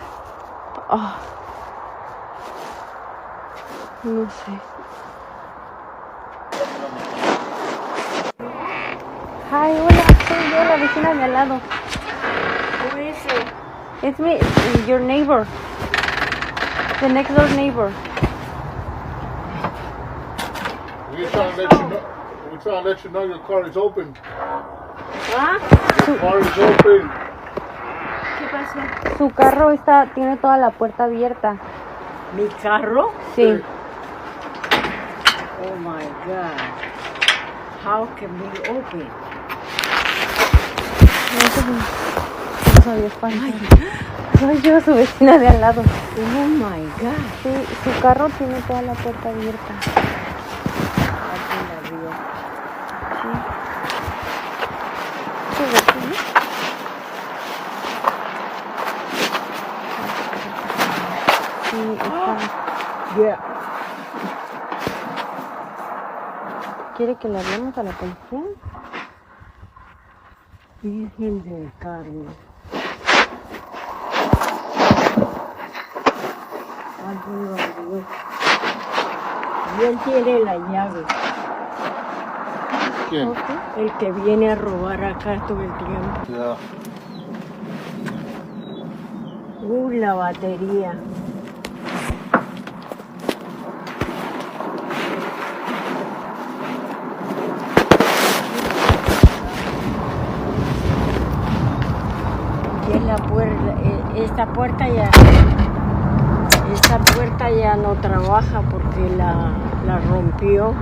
Ah. No sé. Hi, hola, soy yo, la vecina de al lado. Who is it? It's me, your neighbor. The next door neighbor. We're trying to let you know your car is open. ¿Ah? Your car is open. ¿Qué pasó? Su carro tiene toda la puerta abierta. ¿Mi carro? Sí. Oh my God. How can we open? No sabía espantar. Soy yo, su vecina de al lado. Oh my God. Sí, su carro tiene toda la puerta abierta. Alguien la abrió. Sí. ¿Su vecina? Sí, está. Yeah. ¿Quiere que le hablemos a la policía? Virgen del Carmen. Alguien lo abrió. Y él tiene la llave. ¿Quién? El que viene a robar acá todo el tiempo. Ya. La batería. Y es la puerta, esta puerta ya no trabaja porque la rompió.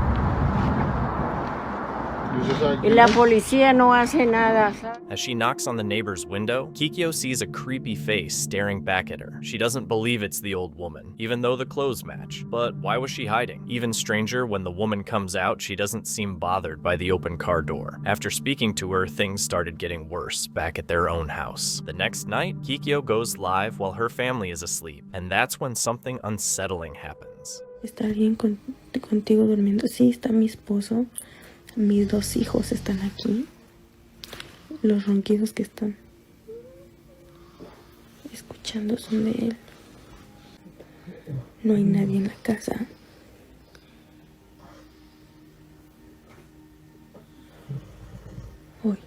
Y la policía no hace nada. As she knocks on the neighbor's window, Kikyo sees a creepy face staring back at her. She doesn't believe it's the old woman, even though the clothes match. But why was she hiding? Even stranger, when the woman comes out, she doesn't seem bothered by the open car door. After speaking to her, things started getting worse back at their own house. The next night, Kikyo goes live while her family is asleep, and that's when something unsettling happens. ¿Está alguien contigo durmiendo? Sí, está mi esposo. Mis 2 hijos están aquí. Los ronquidos que están escuchando son de él. No hay nadie en la casa. Hoy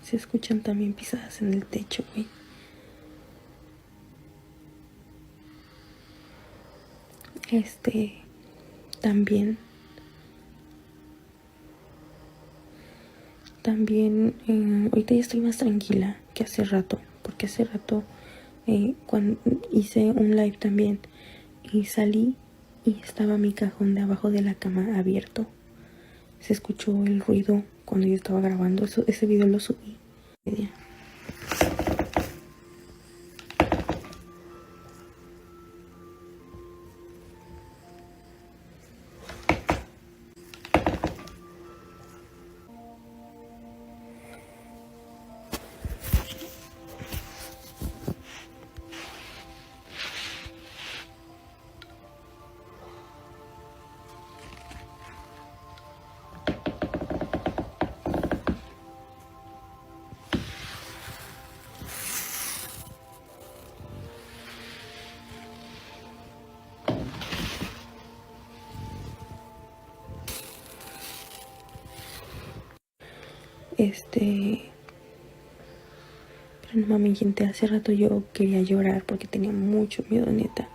se escuchan también pisadas en el techo, güey. También, ahorita ya estoy más tranquila que hace rato, porque hace rato cuando hice un live también y salí y estaba mi cajón de abajo de la cama abierto. Se escuchó el ruido cuando yo estaba grabando, ese video lo subí. Pero no mames, gente, hace rato yo quería llorar porque tenía mucho miedo, neta.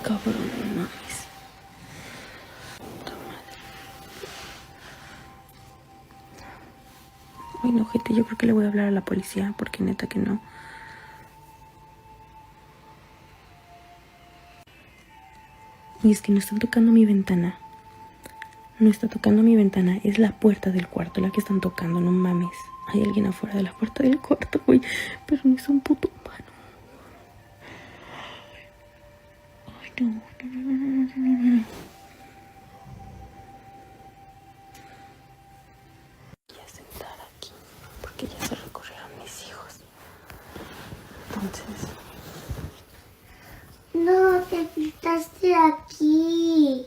Cabrón, no mames. Puta madre. Ay, no, gente, yo creo que le voy a hablar a la policía porque neta que no. Y es que no están tocando mi ventana. No está tocando mi ventana. Es la puerta del cuarto la que están tocando. No mames. Hay alguien afuera de la puerta del cuarto, güey. Pero no es un puto humano. Ay, no. Voy a sentar aquí. Porque ya se recorrieron mis hijos. Entonces... No, te pintaste aquí.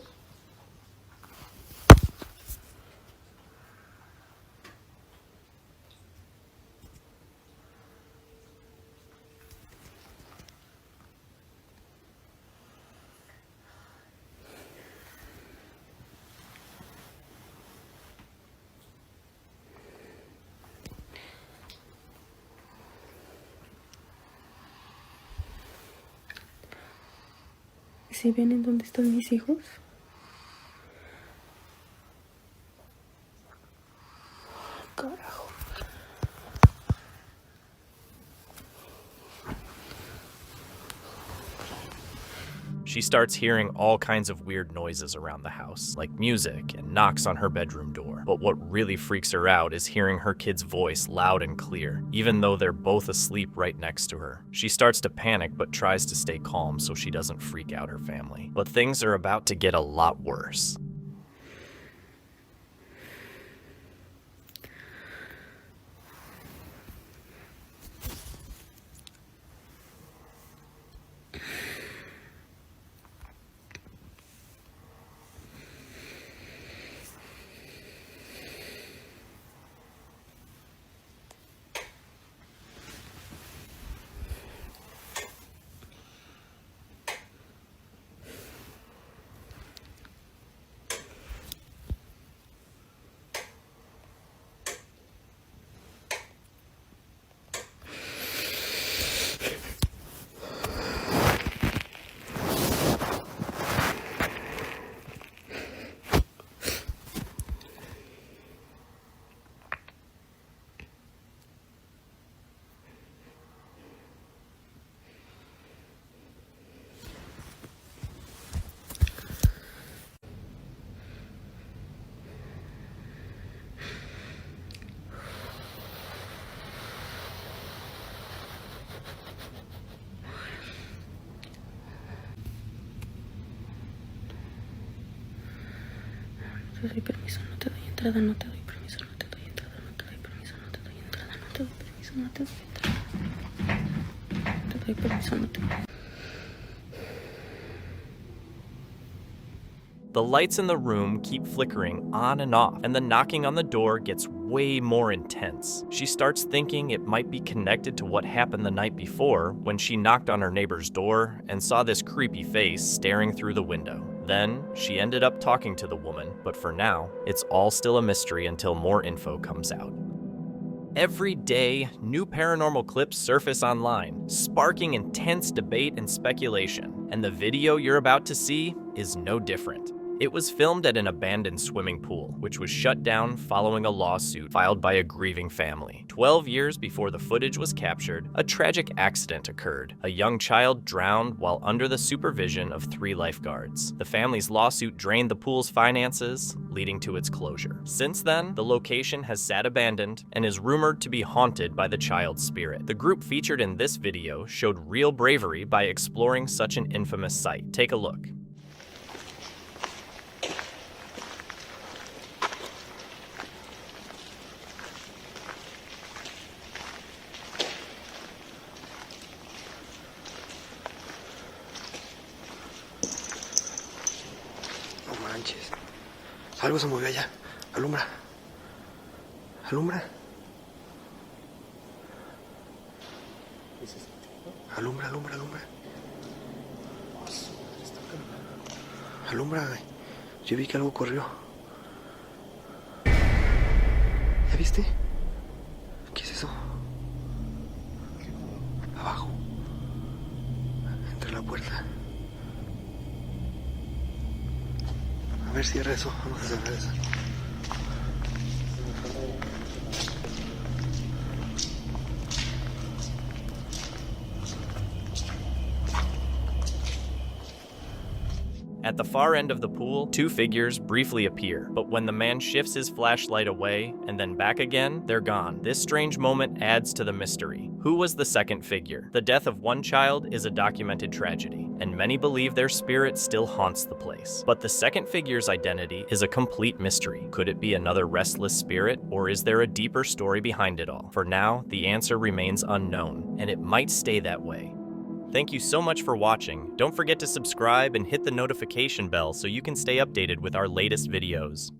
¿Sí ven en dónde están mis hijos? Carajo. She starts hearing all kinds of weird noises around the house, like music and knocks on her bedroom door. But what really freaks her out is hearing her kid's voice loud and clear, even though they're both asleep right next to her. She starts to panic but tries to stay calm so she doesn't freak out her family. But things are about to get a lot worse. te doy permiso, no te doy entrada, no te doy permiso, no te doy entrada, no te doy permiso, no te doy entrada, no te doy permiso, no te doy entrada. No te doy permiso, no te doy. The lights in the room keep flickering on and off, and the knocking on the door gets way more intense. She starts thinking it might be connected to what happened the night before when she knocked on her neighbor's door and saw this creepy face staring through the window. Then, she ended up talking to the woman, but for now, it's all still a mystery until more info comes out. Every day, new paranormal clips surface online, sparking intense debate and speculation, and the video you're about to see is no different. It was filmed at an abandoned swimming pool, which was shut down following a lawsuit filed by a grieving family. 12 years before the footage was captured, a tragic accident occurred. A young child drowned while under the supervision of 3 lifeguards. The family's lawsuit drained the pool's finances, leading to its closure. Since then, the location has sat abandoned and is rumored to be haunted by the child's spirit. The group featured in this video showed real bravery by exploring such an infamous site. Take a look. Algo se movió allá. Alumbra. Alumbra. Alumbra, alumbra, alumbra. Alumbra, güey. Yo vi que algo corrió. ¿Ya viste? ¿Qué es eso? Abajo. Entre la puerta. A ver, cierra eso. Vamos a cerrar eso. At the far end of the pool, 2 figures briefly appear, but when the man shifts his flashlight away and then back again, they're gone. This strange moment adds to the mystery. Who was the second figure? The death of one child is a documented tragedy, and many believe their spirit still haunts the place. But the second figure's identity is a complete mystery. Could it be another restless spirit, or is there a deeper story behind it all? For now, the answer remains unknown, and it might stay that way. Thank you so much for watching. Don't forget to subscribe and hit the notification bell so you can stay updated with our latest videos.